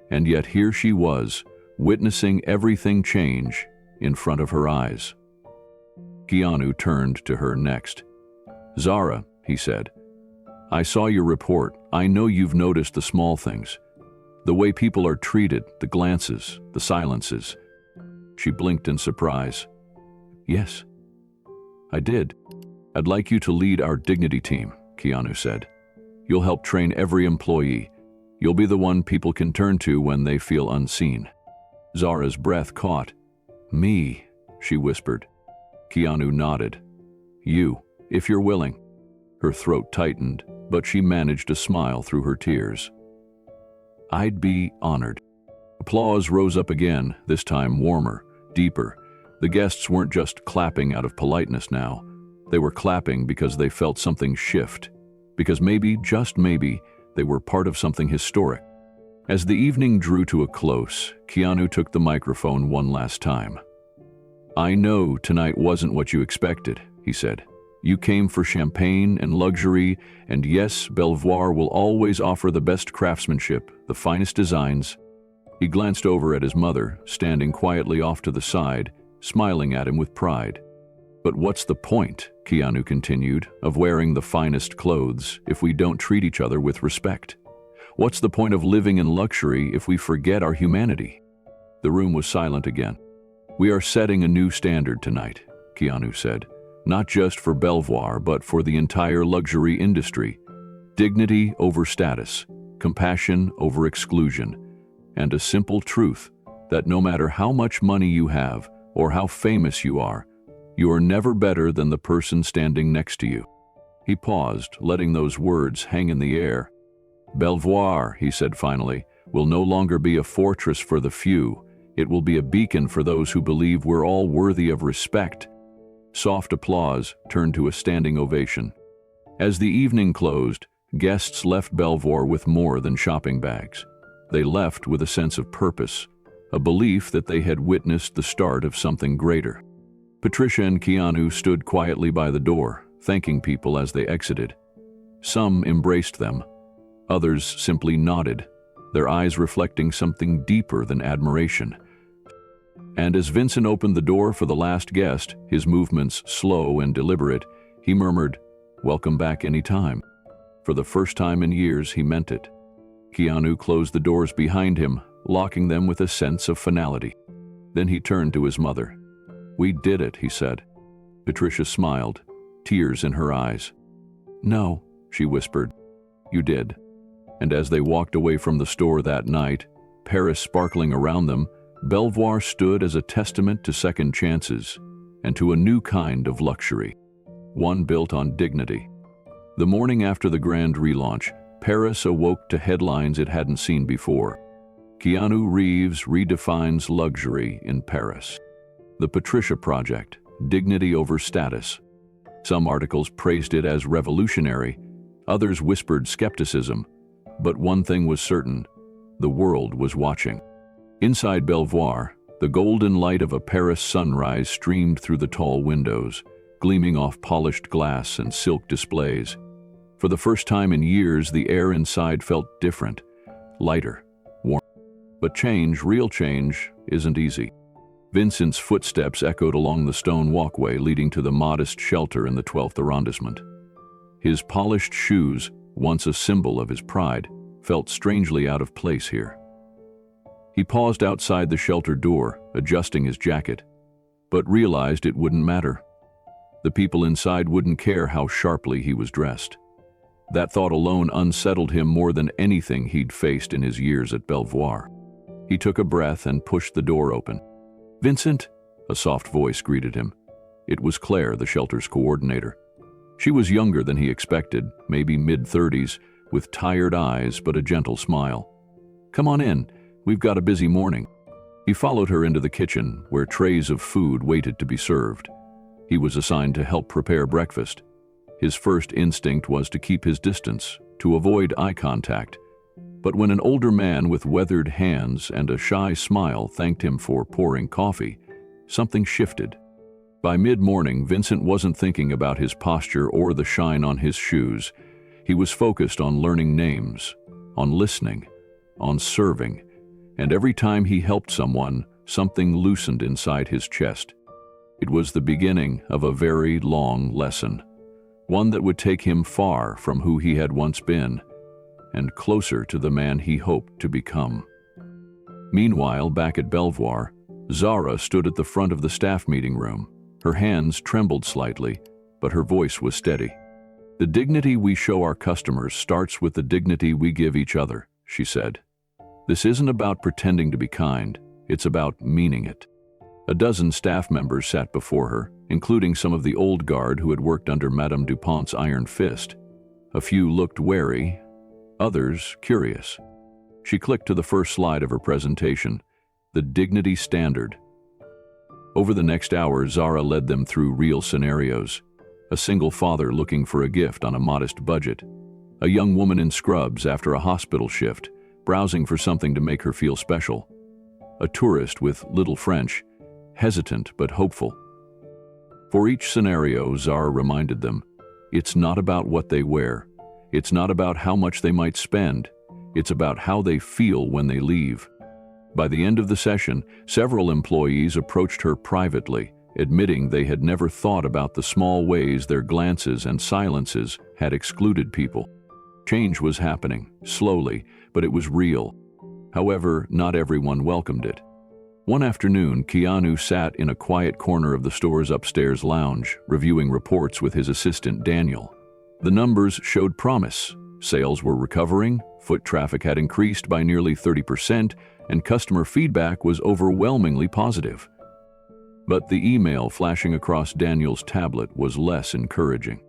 And yet here she was, witnessing everything change in front of her eyes. Keanu turned to her next. Zara, he said, I saw your report. I know you've noticed the small things. The way people are treated, the glances, the silences. She blinked in surprise. Yes, I did. I'd like you to lead our dignity team, Keanu said. You'll help train every employee. You'll be the one people can turn to when they feel unseen. Zara's breath caught. Me, she whispered. Keanu nodded. You, if you're willing. Her throat tightened, but she managed a smile through her tears. I'd be honored. Applause rose up again, this time warmer, deeper. The guests weren't just clapping out of politeness now. They were clapping because they felt something shift. Because maybe, just maybe, they were part of something historic. As the evening drew to a close, Keanu took the microphone one last time. I know tonight wasn't what you expected, he said. You came for champagne and luxury, and yes, Belvoir will always offer the best craftsmanship, the finest designs. He glanced over at his mother, standing quietly off to the side, smiling at him with pride. But what's the point, Keanu continued, of wearing the finest clothes if we don't treat each other with respect? What's the point of living in luxury if we forget our humanity? The room was silent again. We are setting a new standard tonight, Keanu said. Not just for Belvoir, but for the entire luxury industry. Dignity over status, compassion over exclusion, and a simple truth that no matter how much money you have or how famous you are never better than the person standing next to you. He paused, letting those words hang in the air. Belvoir, he said finally, will no longer be a fortress for the few. It will be a beacon for those who believe we're all worthy of respect. Soft applause turned to a standing ovation. As the evening closed, guests left Belvoir with more than shopping bags. They left with a sense of purpose, a belief that they had witnessed the start of something greater. Patricia and Keanu stood quietly by the door, thanking people as they exited. Some embraced them. Others simply nodded, their eyes reflecting something deeper than admiration. And as Vincent opened the door for the last guest, his movements slow and deliberate, he murmured, "Welcome back anytime." For the first time in years, he meant it. Keanu closed the doors behind him, locking them with a sense of finality. Then he turned to his mother. "We did it," he said. Patricia smiled, tears in her eyes. "No," she whispered. "You did." And as they walked away from the store that night, Paris sparkling around them, Belvoir stood as a testament to second chances and to a new kind of luxury, one built on dignity. The morning after the grand relaunch, Paris awoke to headlines it hadn't seen before. Keanu Reeves redefines luxury in Paris. The Patricia Project, dignity over status. Some articles praised it as revolutionary, others whispered skepticism. But one thing was certain, the world was watching. Inside Belvoir, the golden light of a Paris sunrise streamed through the tall windows, gleaming off polished glass and silk displays. For the first time in years, the air inside felt different, lighter, warm. But change, real change, isn't easy. Vincent's footsteps echoed along the stone walkway leading to the modest shelter in the 12th arrondissement. His polished shoes, once a symbol of his pride, felt strangely out of place here. He paused outside the shelter door, adjusting his jacket, but realized it wouldn't matter. The people inside wouldn't care how sharply he was dressed. That thought alone unsettled him more than anything he'd faced in his years at Belvoir. He took a breath and pushed the door open. "Vincent," a soft voice greeted him. It was Claire, the shelter's coordinator. She was younger than he expected, maybe mid-30s, with tired eyes but a gentle smile. "Come on in, we've got a busy morning." He followed her into the kitchen, where trays of food waited to be served. He was assigned to help prepare breakfast. His first instinct was to keep his distance, to avoid eye contact. But when an older man with weathered hands and a shy smile thanked him for pouring coffee, something shifted. By mid-morning, Vincent wasn't thinking about his posture or the shine on his shoes. He was focused on learning names, on listening, on serving, and every time he helped someone, something loosened inside his chest. It was the beginning of a very long lesson, one that would take him far from who he had once been, and closer to the man he hoped to become. Meanwhile, back at Belvoir, Zara stood at the front of the staff meeting room. Her hands trembled slightly, but her voice was steady. "The dignity we show our customers starts with the dignity we give each other," she said. "This isn't about pretending to be kind, it's about meaning it." A dozen staff members sat before her, including some of the old guard who had worked under Madame Dupont's iron fist. A few looked wary, others curious. She clicked to the first slide of her presentation, the dignity standard. Over the next hour, Zara led them through real scenarios. A single father looking for a gift on a modest budget. A young woman in scrubs after a hospital shift, browsing for something to make her feel special. A tourist with little French, hesitant but hopeful. For each scenario, Zara reminded them, it's not about what they wear. It's not about how much they might spend. It's about how they feel when they leave. By the end of the session, several employees approached her privately, admitting they had never thought about the small ways their glances and silences had excluded people. Change was happening, slowly, but it was real. However, not everyone welcomed it. One afternoon, Keanu sat in a quiet corner of the store's upstairs lounge, reviewing reports with his assistant Daniel. The numbers showed promise. Sales were recovering, foot traffic had increased by nearly 30%, and customer feedback was overwhelmingly positive. But the email flashing across Daniel's tablet was less encouraging.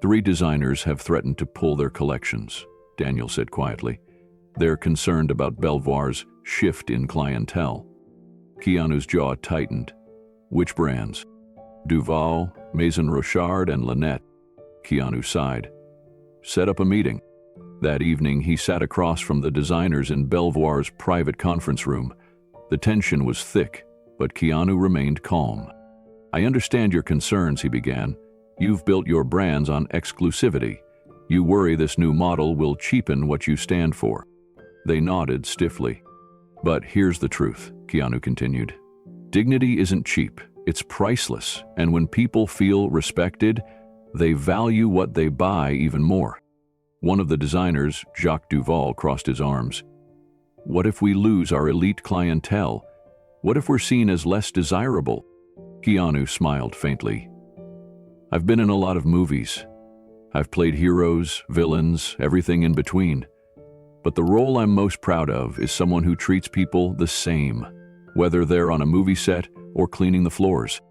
3 designers have threatened to pull their collections, Daniel said quietly. They're concerned about Belvoir's shift in clientele. Keanu's jaw tightened. Which brands? Duval, Maison Rochard, and Lynette. Keanu sighed. Set up a meeting. That evening, he sat across from the designers in Belvoir's private conference room. The tension was thick, but Keanu remained calm. "I understand your concerns," he began. "You've built your brands on exclusivity. You worry this new model will cheapen what you stand for." They nodded stiffly. "But here's the truth," Keanu continued. "Dignity isn't cheap, it's priceless, and when people feel respected, they value what they buy even more." One of the designers, Jacques Duval, crossed his arms. "What if we lose our elite clientele? What if we're seen as less desirable?" Keanu smiled faintly. "I've been in a lot of movies. I've played heroes, villains, everything in between. But the role I'm most proud of is someone who treats people the same, whether they're on a movie set or cleaning the floors."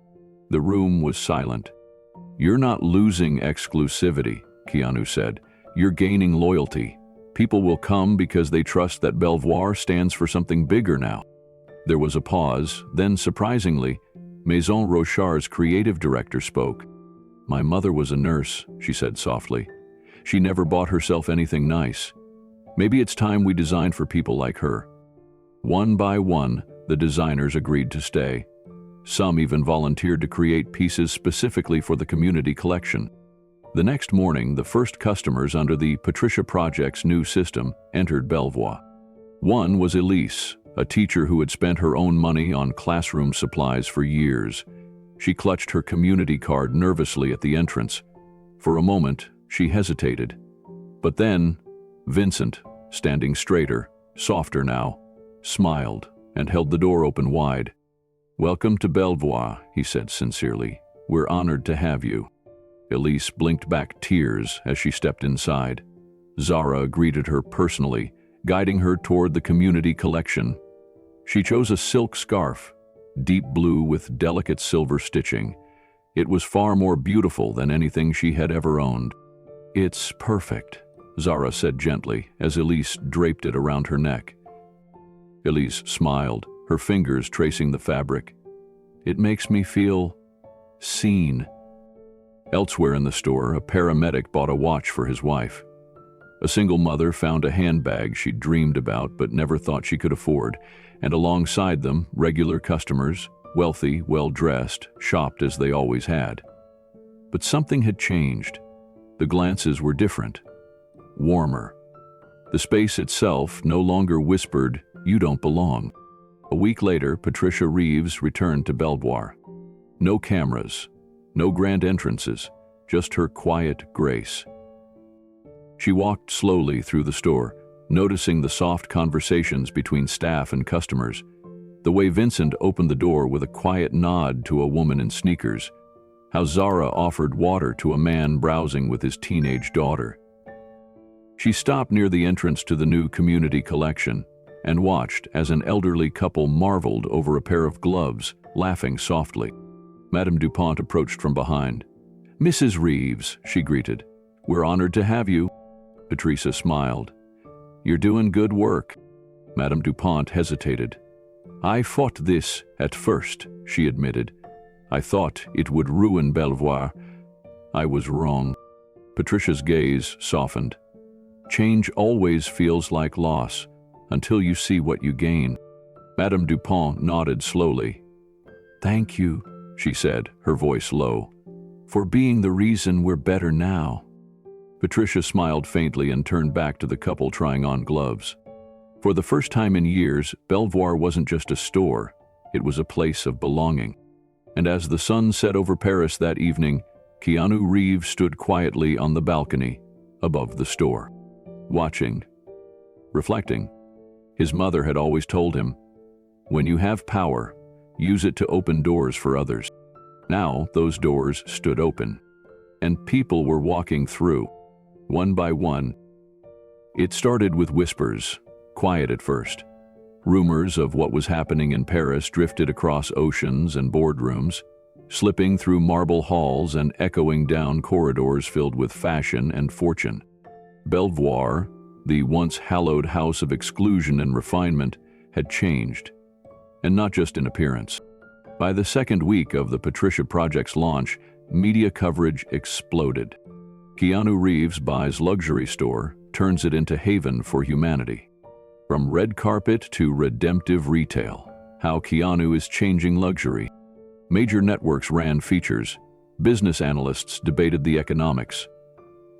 The room was silent. "You're not losing exclusivity," Keanu said. "You're gaining loyalty. People will come because they trust that Belvoir stands for something bigger now." There was a pause, then surprisingly, Maison Rochard's creative director spoke. "My mother was a nurse," she said softly. "She never bought herself anything nice. Maybe it's time we designed for people like her." One by one, the designers agreed to stay. Some even volunteered to create pieces specifically for the community collection. The next morning, the first customers under the Patricia Project's new system entered Belvoir. One was Elise, a teacher who had spent her own money on classroom supplies for years. She clutched her community card nervously at the entrance. For a moment, she hesitated. But then, Vincent, standing straighter, softer now, smiled and held the door open wide. "Welcome to Belvoir," he said sincerely. "We're honored to have you." Elise blinked back tears as she stepped inside. Zara greeted her personally, guiding her toward the community collection. She chose a silk scarf, deep blue with delicate silver stitching. It was far more beautiful than anything she had ever owned. "It's perfect," Zara said gently as Elise draped it around her neck. Elise smiled, her fingers tracing the fabric. "It makes me feel seen." Elsewhere in the store, a paramedic bought a watch for his wife. A single mother found a handbag she'd dreamed about but never thought she could afford, and alongside them, regular customers, wealthy, well-dressed, shopped as they always had. But something had changed. The glances were different, warmer. The space itself no longer whispered, "You don't belong." A week later, Patricia Reeves returned to Belvoir. No cameras, no grand entrances, just her quiet grace. She walked slowly through the store, noticing the soft conversations between staff and customers, the way Vincent opened the door with a quiet nod to a woman in sneakers, how Zara offered water to a man browsing with his teenage daughter. She stopped near the entrance to the new community collection and watched as an elderly couple marveled over a pair of gloves, laughing softly. Madame Dupont approached from behind. "Mrs. Reeves," she greeted. "We're honored to have you." Patricia smiled. "You're doing good work." Madame Dupont hesitated. "I fought this at first," she admitted. "I thought it would ruin Belvoir. I was wrong." Patricia's gaze softened. "Change always feels like loss, until you see what you gain." Madame Dupont nodded slowly. "Thank you," she said, her voice low, "for being the reason we're better now." Patricia smiled faintly and turned back to the couple trying on gloves. For the first time in years, Belvoir wasn't just a store, it was a place of belonging. And as the sun set over Paris that evening, Keanu Reeves stood quietly on the balcony above the store, watching, reflecting. His mother had always told him, "When you have power, use it to open doors for others." Now those doors stood open, and people were walking through, one by one. It started with whispers, quiet at first. Rumors of what was happening in Paris drifted across oceans and boardrooms, slipping through marble halls and echoing down corridors filled with fashion and fortune. Belvoir, the once hallowed house of exclusion and refinement, had changed, and not just in appearance. By the second week of the Patricia Project's launch, media coverage exploded. Keanu Reeves buys luxury store, turns it into haven for humanity. From red carpet to redemptive retail, how Keanu is changing luxury. Major networks ran features. Business analysts debated the economics.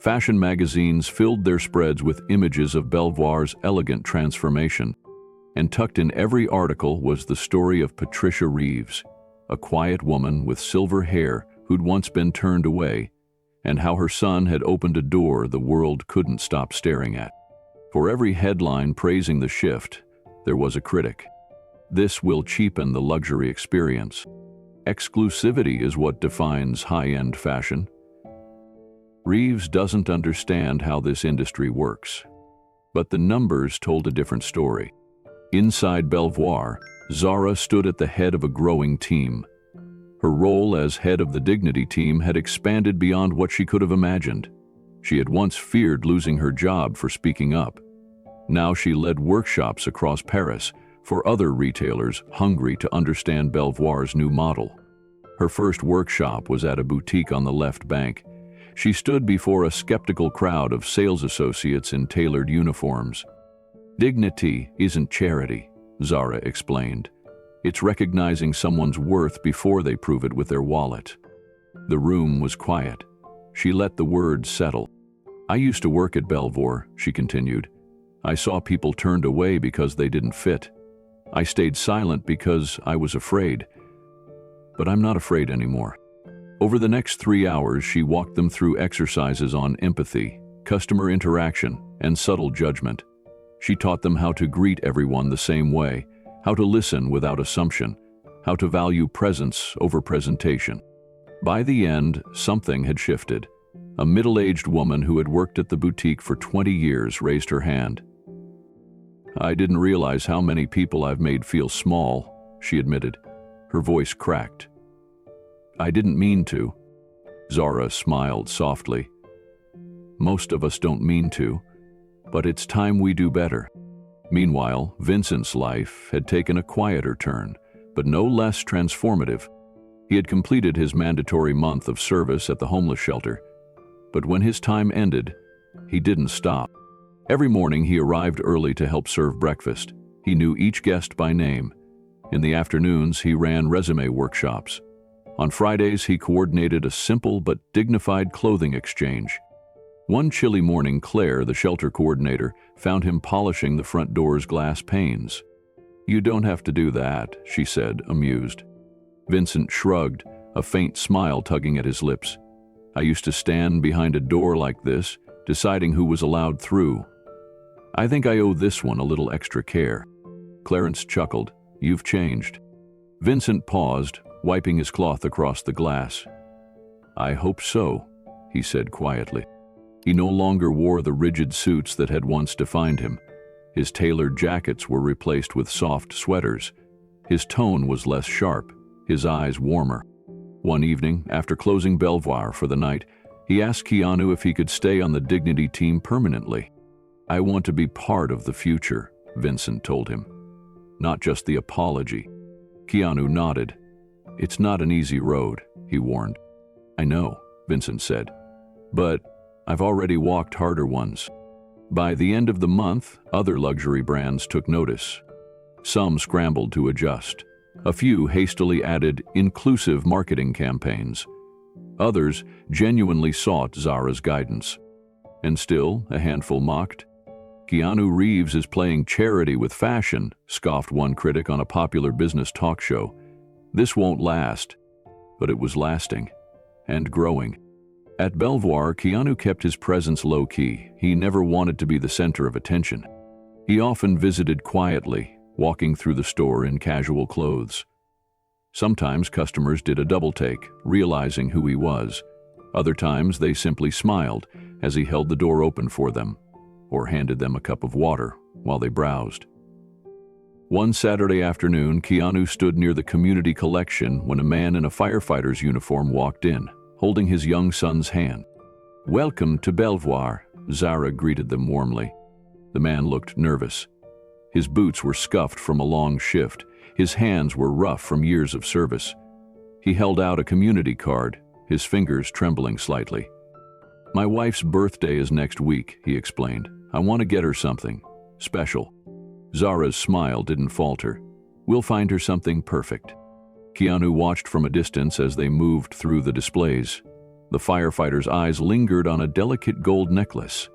Fashion magazines filled their spreads with images of Belvoir's elegant transformation. And tucked in every article was the story of Patricia Reeves, a quiet woman with silver hair who'd once been turned away, and how her son had opened a door the world couldn't stop staring at. For every headline praising the shift, there was a critic. This will cheapen the luxury experience. Exclusivity is what defines high-end fashion. Reeves doesn't understand how this industry works. But the numbers told a different story. Inside Belvoir, Zara stood at the head of a growing team. Her role as head of the Dignity team had expanded beyond what she could have imagined. She had once feared losing her job for speaking up. Now she led workshops across Paris for other retailers hungry to understand Belvoir's new model. Her first workshop was at a boutique on the left bank. She stood before a skeptical crowd of sales associates in tailored uniforms. Dignity isn't charity, Zara explained. It's recognizing someone's worth before they prove it with their wallet. The room was quiet. She let the words settle. I used to work at Belvoir, she continued. I saw people turned away because they didn't fit. I stayed silent because I was afraid. But I'm not afraid anymore. Over the next 3 hours, she walked them through exercises on empathy, customer interaction, and subtle judgment. She taught them how to greet everyone the same way, how to listen without assumption, how to value presence over presentation. By the end, something had shifted. A middle-aged woman who had worked at the boutique for 20 years raised her hand. I didn't realize how many people I've made feel small, she admitted. Her voice cracked. I didn't mean to. Zara smiled softly. Most of us don't mean to, but it's time we do better. Meanwhile, Vincent's life had taken a quieter turn, but no less transformative. He had completed his mandatory month of service at the homeless shelter. But when his time ended, he didn't stop. Every morning he arrived early to help serve breakfast. He knew each guest by name. In the afternoons, he ran resume workshops. On Fridays, he coordinated a simple but dignified clothing exchange. One chilly morning, Claire, the shelter coordinator, found him polishing the front door's glass panes. You don't have to do that, she said, amused. Vincent shrugged, a faint smile tugging at his lips. I used to stand behind a door like this, deciding who was allowed through. I think I owe this one a little extra care. Clarence chuckled. You've changed. Vincent paused, wiping his cloth across the glass. I hope so, he said quietly. He no longer wore the rigid suits that had once defined him. His tailored jackets were replaced with soft sweaters. His tone was less sharp, his eyes warmer. One evening, after closing Belvoir for the night, he asked Keanu if he could stay on the Dignity team permanently. I want to be part of the future, Vincent told him. Not just the apology. Keanu nodded. It's not an easy road, he warned. I know, Vincent said. But I've already walked harder ones. By the end of the month, other luxury brands took notice. Some scrambled to adjust. A few hastily added inclusive marketing campaigns. Others genuinely sought Zara's guidance. And still, a handful mocked. Keanu Reeves is playing charity with fashion, scoffed one critic on a popular business talk show. This won't last. But it was lasting. And growing. At Belvoir, Keanu kept his presence low-key. He never wanted to be the center of attention. He often visited quietly, walking through the store in casual clothes. Sometimes customers did a double-take, realizing who he was. Other times they simply smiled as he held the door open for them, or handed them a cup of water while they browsed. One Saturday afternoon, Keanu stood near the community collection when a man in a firefighter's uniform walked in, holding his young son's hand. Welcome to Belvoir, Zara greeted them warmly. The man looked nervous. His boots were scuffed from a long shift. His hands were rough from years of service. He held out a community card, his fingers trembling slightly. My wife's birthday is next week, he explained. I want to get her something special. Zara's smile didn't falter. We'll find her something perfect. Keanu watched from a distance as they moved through the displays. The firefighter's eyes lingered on a delicate gold necklace.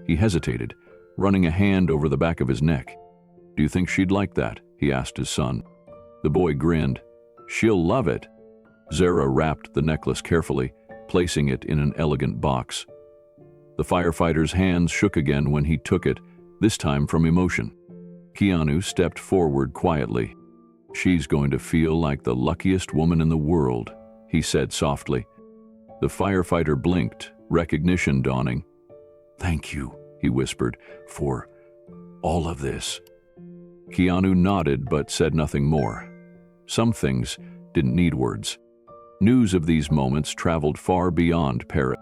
He hesitated, running a hand over the back of his neck. "Do you think she'd like that?" he asked his son. The boy grinned. "She'll love it." Zara wrapped the necklace carefully, placing it in an elegant box. The firefighter's hands shook again when he took it, this time from emotion. Keanu stepped forward quietly. "She's going to feel like the luckiest woman in the world," he said softly. The firefighter blinked, recognition dawning. "Thank you," he whispered, "for all of this." Keanu nodded but said nothing more. Some things didn't need words. News of these moments traveled far beyond Paris.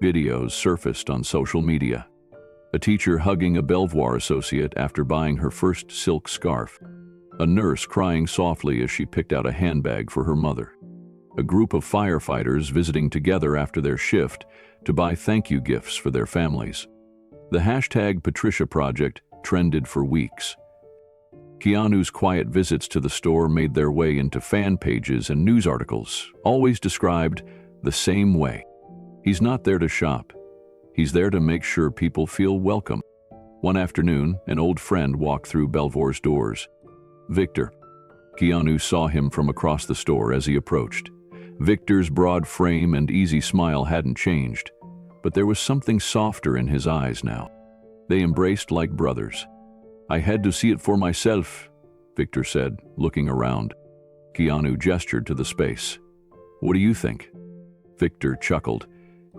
Videos surfaced on social media. A teacher hugging a Belvoir associate after buying her first silk scarf. A nurse crying softly as she picked out a handbag for her mother. A group of firefighters visiting together after their shift to buy thank you gifts for their families. The hashtag Patricia Project trended for weeks. Keanu's quiet visits to the store made their way into fan pages and news articles, always described the same way. He's not there to shop. He's there to make sure people feel welcome. One afternoon, an old friend walked through Belvoir's doors. Victor. Keanu saw him from across the store as he approached. Victor's broad frame and easy smile hadn't changed, but there was something softer in his eyes now. They embraced like brothers. "I had to see it for myself," Victor said, looking around. Keanu gestured to the space. "What do you think?" Victor chuckled.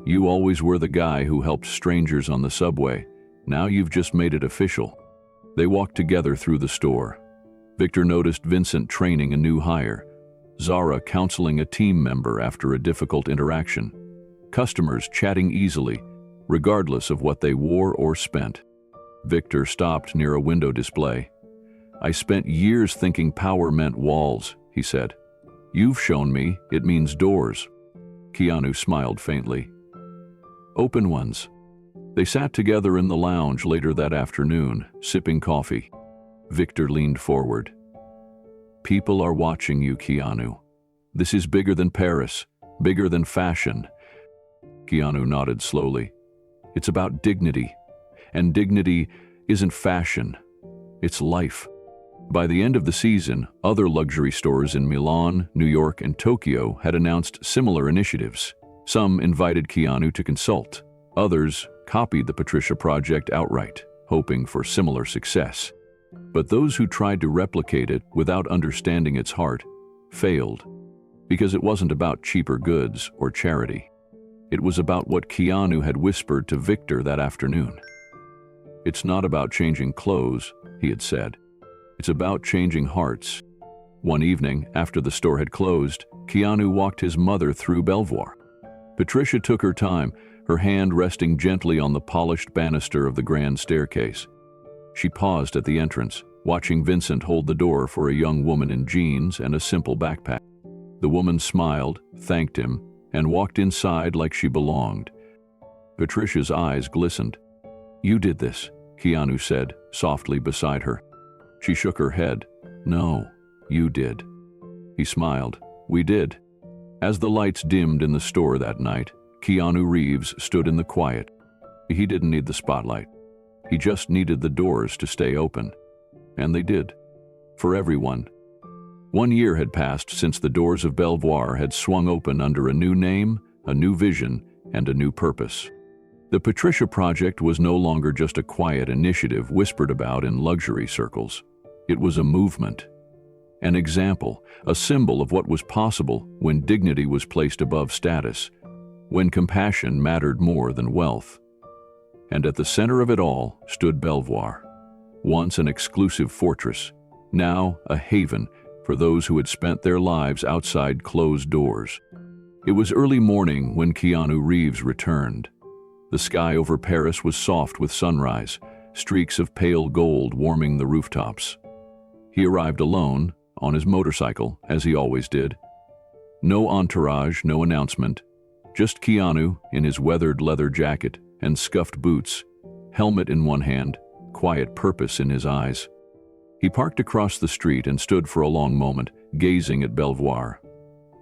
"You always were the guy who helped strangers on the subway. Now you've just made it official." They walked together through the store. Victor noticed Vincent training a new hire, Zara counseling a team member after a difficult interaction, customers chatting easily, regardless of what they wore or spent. Victor stopped near a window display. "I spent years thinking power meant walls," he said. "You've shown me it means doors." Keanu smiled faintly. "Open ones." They sat together in the lounge later that afternoon, sipping coffee. Victor leaned forward. "People are watching you, Keanu. This is bigger than Paris, bigger than fashion." Keanu nodded slowly. "It's about dignity. And dignity isn't fashion. It's life." By the end of the season, other luxury stores in Milan, New York, and Tokyo had announced similar initiatives. Some invited Keanu to consult. Others copied the Patricia Project outright, hoping for similar success. But those who tried to replicate it without understanding its heart failed, because it wasn't about cheaper goods or charity. It was about what Keanu had whispered to Victor that afternoon. "It's not about changing clothes," he had said. "It's about changing hearts." One evening, after the store had closed, Keanu walked his mother through Belvoir. Patricia took her time, her hand resting gently on the polished banister of the grand staircase. She paused at the entrance, watching Vincent hold the door for a young woman in jeans and a simple backpack. The woman smiled, thanked him, and walked inside like she belonged. Patricia's eyes glistened. "You did this," Keanu said, softly beside her. She shook her head. "No, you did." He smiled. "We did." As the lights dimmed in the store that night, Keanu Reeves stood in the quiet. He didn't need the spotlight. He just needed the doors to stay open. And they did. For everyone. 1 year had passed since the doors of Belvoir had swung open under a new name, a new vision, and a new purpose. The Patricia Project was no longer just a quiet initiative whispered about in luxury circles. It was a movement. An example, a symbol of what was possible when dignity was placed above status, when compassion mattered more than wealth. And at the center of it all stood Belvoir, once an exclusive fortress, now a haven for those who had spent their lives outside closed doors. It was early morning when Keanu Reeves returned. The sky over Paris was soft with sunrise, streaks of pale gold warming the rooftops. He arrived alone, on his motorcycle, as he always did. No entourage, no announcement, just Keanu in his weathered leather jacket and scuffed boots, helmet in one hand, quiet purpose in his eyes. He parked across the street and stood for a long moment, gazing at Belvoir.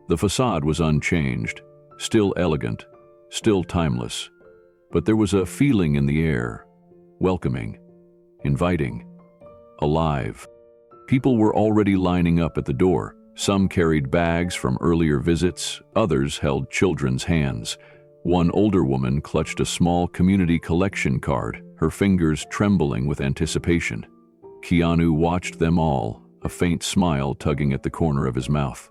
The facade was unchanged, still elegant, still timeless. But there was a feeling in the air, welcoming, inviting, alive. People were already lining up at the door. Some carried bags from earlier visits, others held children's hands. One older woman clutched a small community collection card, her fingers trembling with anticipation. Keanu watched them all, a faint smile tugging at the corner of his mouth.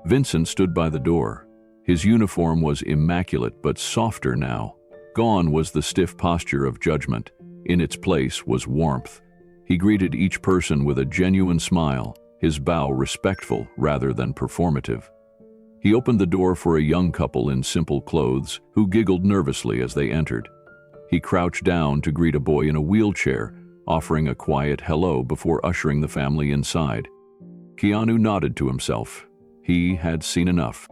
Vincent stood by the door. His uniform was immaculate but softer now. Gone was the stiff posture of judgment. In its place was warmth. He greeted each person with a genuine smile, his bow respectful rather than performative. He opened the door for a young couple in simple clothes who giggled nervously as they entered. He crouched down to greet a boy in a wheelchair, offering a quiet hello before ushering the family inside. Keanu nodded to himself. He had seen enough,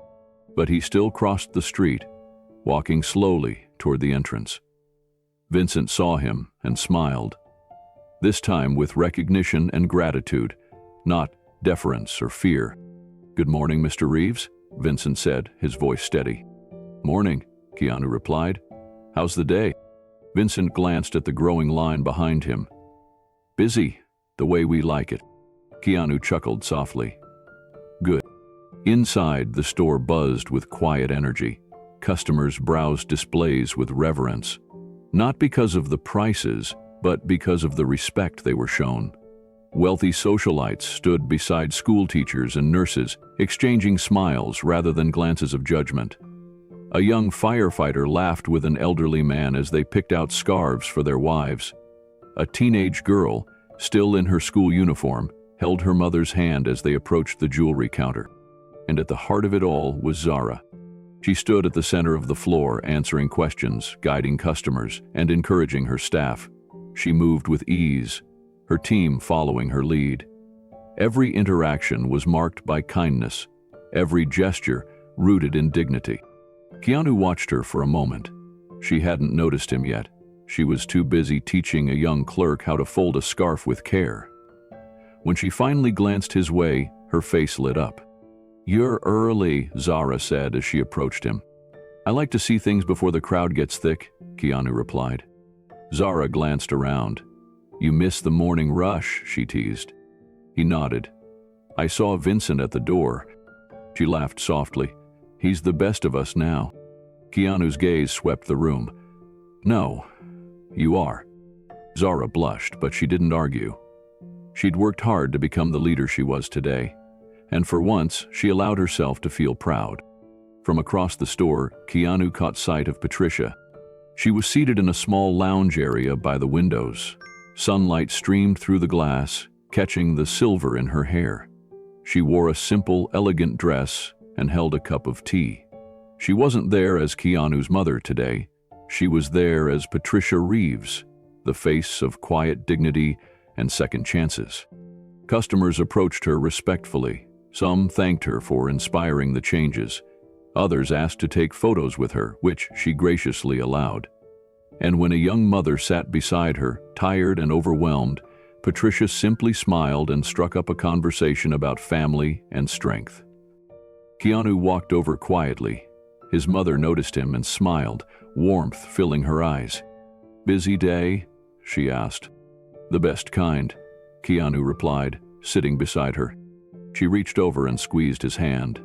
but he still crossed the street, walking slowly toward the entrance. Vincent saw him and smiled, this time with recognition and gratitude, not deference or fear. "Good morning, Mr. Reeves," Vincent said, his voice steady. "Morning," Keanu replied. "How's the day?" Vincent glanced at the growing line behind him. "Busy, the way we like it." Keanu chuckled softly. "Good." Inside, the store buzzed with quiet energy. Customers browsed displays with reverence, not because of the prices, but because of the respect they were shown. Wealthy socialites stood beside school teachers and nurses, exchanging smiles rather than glances of judgment. A young firefighter laughed with an elderly man as they picked out scarves for their wives. A teenage girl, still in her school uniform, held her mother's hand as they approached the jewelry counter. And at the heart of it all was Zara. She stood at the center of the floor, answering questions, guiding customers, and encouraging her staff. She moved with ease, her team following her lead. Every interaction was marked by kindness, every gesture rooted in dignity. Keanu watched her for a moment. She hadn't noticed him yet. She was too busy teaching a young clerk how to fold a scarf with care. When she finally glanced his way, her face lit up. "You're early," Zara said as she approached him. "I like to see things before the crowd gets thick," Keanu replied. Zara glanced around. "You missed the morning rush," she teased. He nodded. "I saw Vincent at the door." She laughed softly. "He's the best of us now." Keanu's gaze swept the room. "No, you are." Zara blushed, but she didn't argue. She'd worked hard to become the leader she was today, and for once, she allowed herself to feel proud. From across the store, Keanu caught sight of Patricia. She was seated in a small lounge area by the windows. Sunlight streamed through the glass, catching the silver in her hair. She wore a simple, elegant dress and held a cup of tea. She wasn't there as Keanu's mother today. She was there as Patricia Reeves, the face of quiet dignity and second chances. Customers approached her respectfully. Some thanked her for inspiring the changes. Others asked to take photos with her, which she graciously allowed. And when a young mother sat beside her, tired and overwhelmed, Patricia simply smiled and struck up a conversation about family and strength. Keanu walked over quietly. His mother noticed him and smiled, warmth filling her eyes. "Busy day?" she asked. "The best kind," Keanu replied, sitting beside her. She reached over and squeezed his hand.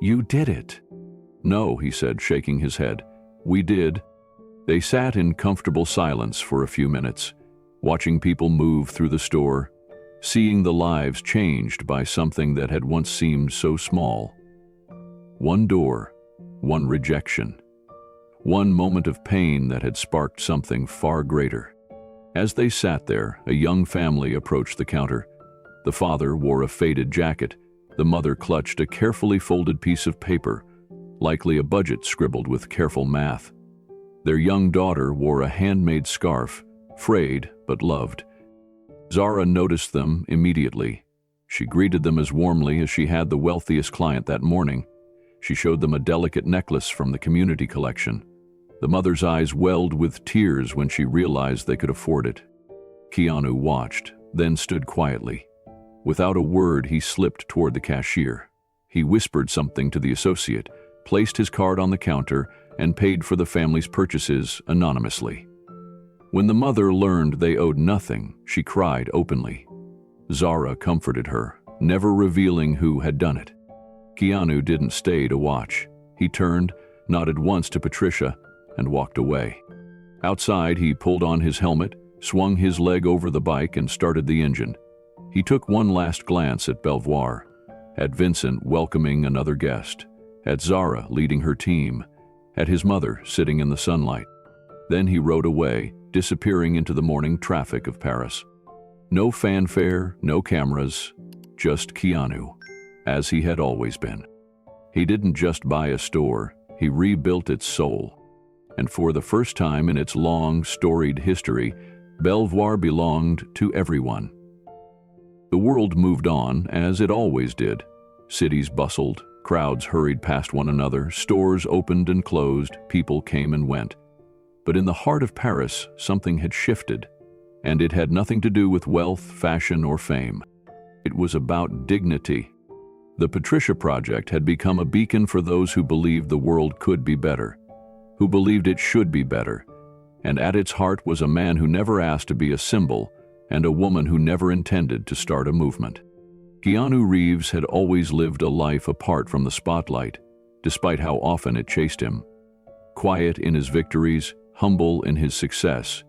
"You did it." "No," he said, shaking his head. "We did." They sat in comfortable silence for a few minutes, watching people move through the store, seeing the lives changed by something that had once seemed so small. One door, one rejection, one moment of pain that had sparked something far greater. As they sat there, a young family approached the counter. The father wore a faded jacket. The mother clutched a carefully folded piece of paper, likely a budget scribbled with careful math. Their young daughter wore a handmade scarf, frayed but loved. Zara noticed them immediately. She greeted them as warmly as she had the wealthiest client that morning. She showed them a delicate necklace from the community collection. The mother's eyes welled with tears when she realized they could afford it. Keanu watched, then stood quietly. Without a word, he slipped toward the cashier. He whispered something to the associate, placed his card on the counter, and paid for the family's purchases anonymously. When the mother learned they owed nothing, she cried openly. Zara comforted her, never revealing who had done it. Keanu didn't stay to watch. He turned, nodded once to Patricia, and walked away. Outside, he pulled on his helmet, swung his leg over the bike, and started the engine. He took one last glance at Belvoir, at Vincent welcoming another guest, at Zara leading her team, at his mother sitting in the sunlight. Then he rode away, disappearing into the morning traffic of Paris. No fanfare, no cameras, just Keanu, as he had always been. He didn't just buy a store, he rebuilt its soul. And for the first time in its long, storied history, Belvoir belonged to everyone. The world moved on, as it always did. Cities bustled, crowds hurried past one another, stores opened and closed, people came and went. But in the heart of Paris, something had shifted, and it had nothing to do with wealth, fashion, or fame. It was about dignity. The Patricia Project had become a beacon for those who believed the world could be better, who believed it should be better, and at its heart was a man who never asked to be a symbol and a woman who never intended to start a movement. Keanu Reeves had always lived a life apart from the spotlight, despite how often it chased him. Quiet in his victories, humble in his success.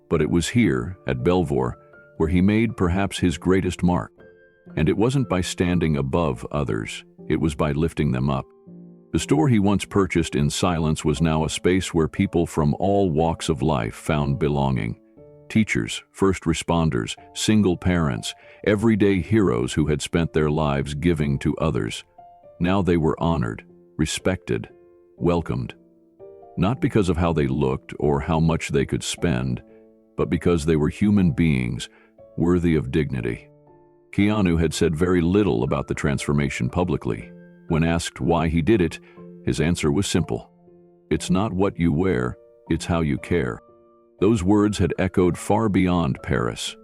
But it was here, at Belvoir, where he made perhaps his greatest mark. And it wasn't by standing above others, it was by lifting them up. The store he once purchased in silence was now a space where people from all walks of life found belonging. Teachers, first responders, single parents, everyday heroes who had spent their lives giving to others. Now they were honored, respected, welcomed. Not because of how they looked or how much they could spend, but because they were human beings, worthy of dignity. Keanu had said very little about the transformation publicly. When asked why he did it, his answer was simple. It's not what you wear, it's how you care. Those words had echoed far beyond Paris.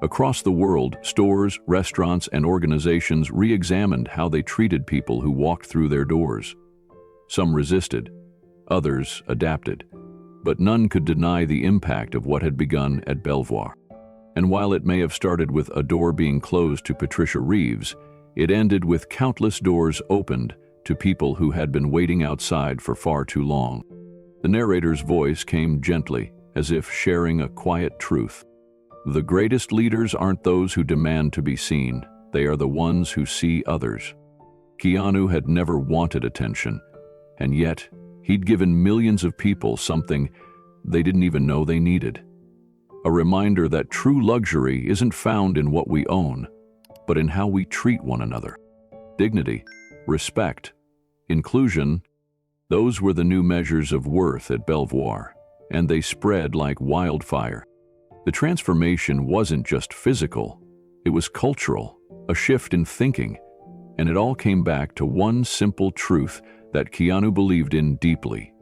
Across the world, stores, restaurants, and organizations re-examined how they treated people who walked through their doors. Some resisted, others adapted, but none could deny the impact of what had begun at Belvoir. And while it may have started with a door being closed to Patricia Reeves, it ended with countless doors opened to people who had been waiting outside for far too long. The narrator's voice came gently, as if sharing a quiet truth. The greatest leaders aren't those who demand to be seen, they are the ones who see others. Keanu had never wanted attention, and yet he'd given millions of people something they didn't even know they needed. A reminder that true luxury isn't found in what we own, but in how we treat one another. Dignity, respect, inclusion, those were the new measures of worth at Belvoir, and they spread like wildfire. The transformation wasn't just physical, it was cultural, a shift in thinking, and it all came back to one simple truth that Keanu believed in deeply.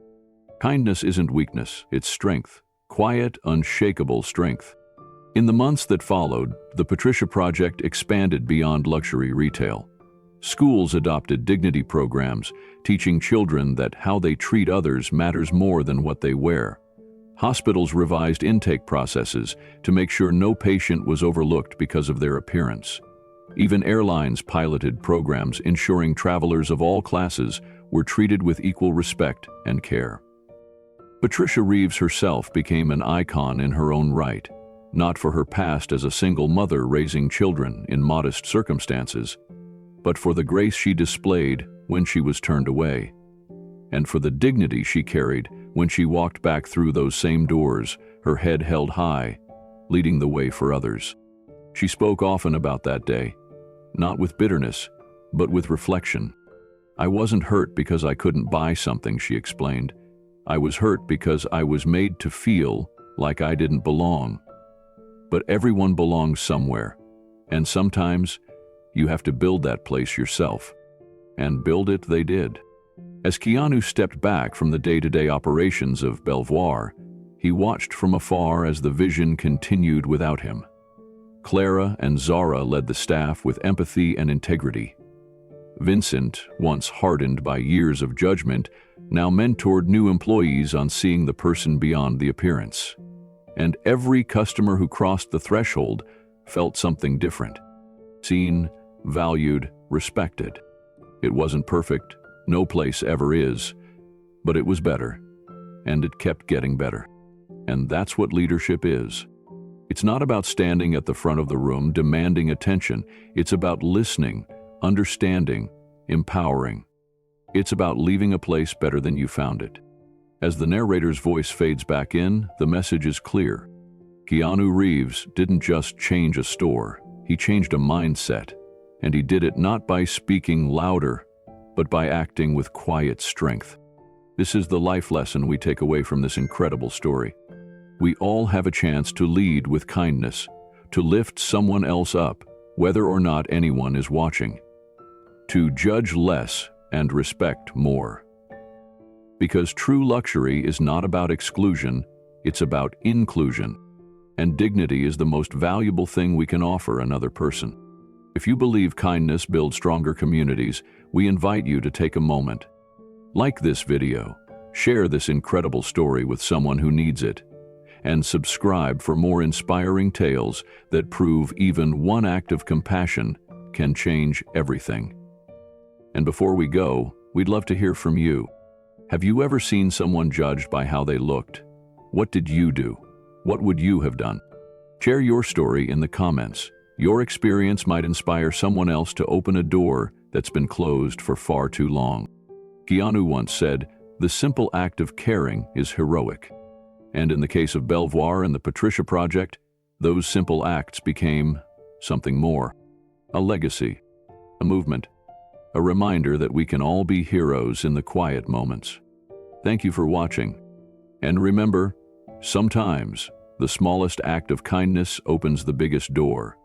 Kindness isn't weakness, it's strength, quiet, unshakable strength. In the months that followed, the Patricia Project expanded beyond luxury retail. Schools adopted dignity programs, teaching children that how they treat others matters more than what they wear. Hospitals revised intake processes to make sure no patient was overlooked because of their appearance. Even airlines piloted programs ensuring travelers of all classes were treated with equal respect and care. Patricia Reeves herself became an icon in her own right, not for her past as a single mother raising children in modest circumstances, but for the grace she displayed when she was turned away, and for the dignity she carried when she walked back through those same doors, her head held high, leading the way for others. She spoke often about that day, not with bitterness, but with reflection. I wasn't hurt because I couldn't buy something, she explained. I was hurt because I was made to feel like I didn't belong. But everyone belongs somewhere, and sometimes you have to build that place yourself. And build it they did. As Keanu stepped back from the day-to-day operations of Belvoir, he watched from afar as the vision continued without him. Clara and Zara led the staff with empathy and integrity. Vincent, once hardened by years of judgment, now mentored new employees on seeing the person beyond the appearance. And every customer who crossed the threshold felt something different. Seen, valued, respected. It wasn't perfect, no place ever is, but it was better, and it kept getting better. And that's what leadership is. It's not about standing at the front of the room demanding attention. It's about listening, understanding, empowering. It's about leaving a place better than you found it. As the narrator's voice fades back in, the message is clear. Keanu Reeves didn't just change a store, he changed a mindset. And he did it not by speaking louder, but by acting with quiet strength. This is the life lesson we take away from this incredible story. We all have a chance to lead with kindness, to lift someone else up, whether or not anyone is watching. To judge less and respect more. Because true luxury is not about exclusion, it's about inclusion. And dignity is the most valuable thing we can offer another person. If you believe kindness builds stronger communities, we invite you to take a moment. Like this video, share this incredible story with someone who needs it, and subscribe for more inspiring tales that prove even one act of compassion can change everything. And before we go, we'd love to hear from you. Have you ever seen someone judged by how they looked? What did you do? What would you have done? Share your story in the comments. Your experience might inspire someone else to open a door that's been closed for far too long. Keanu once said, "The simple act of caring is heroic." And in the case of Belvoir and the Patricia Project, those simple acts became something more. A legacy, a movement, a reminder that we can all be heroes in the quiet moments. Thank you for watching. And remember, sometimes the smallest act of kindness opens the biggest door.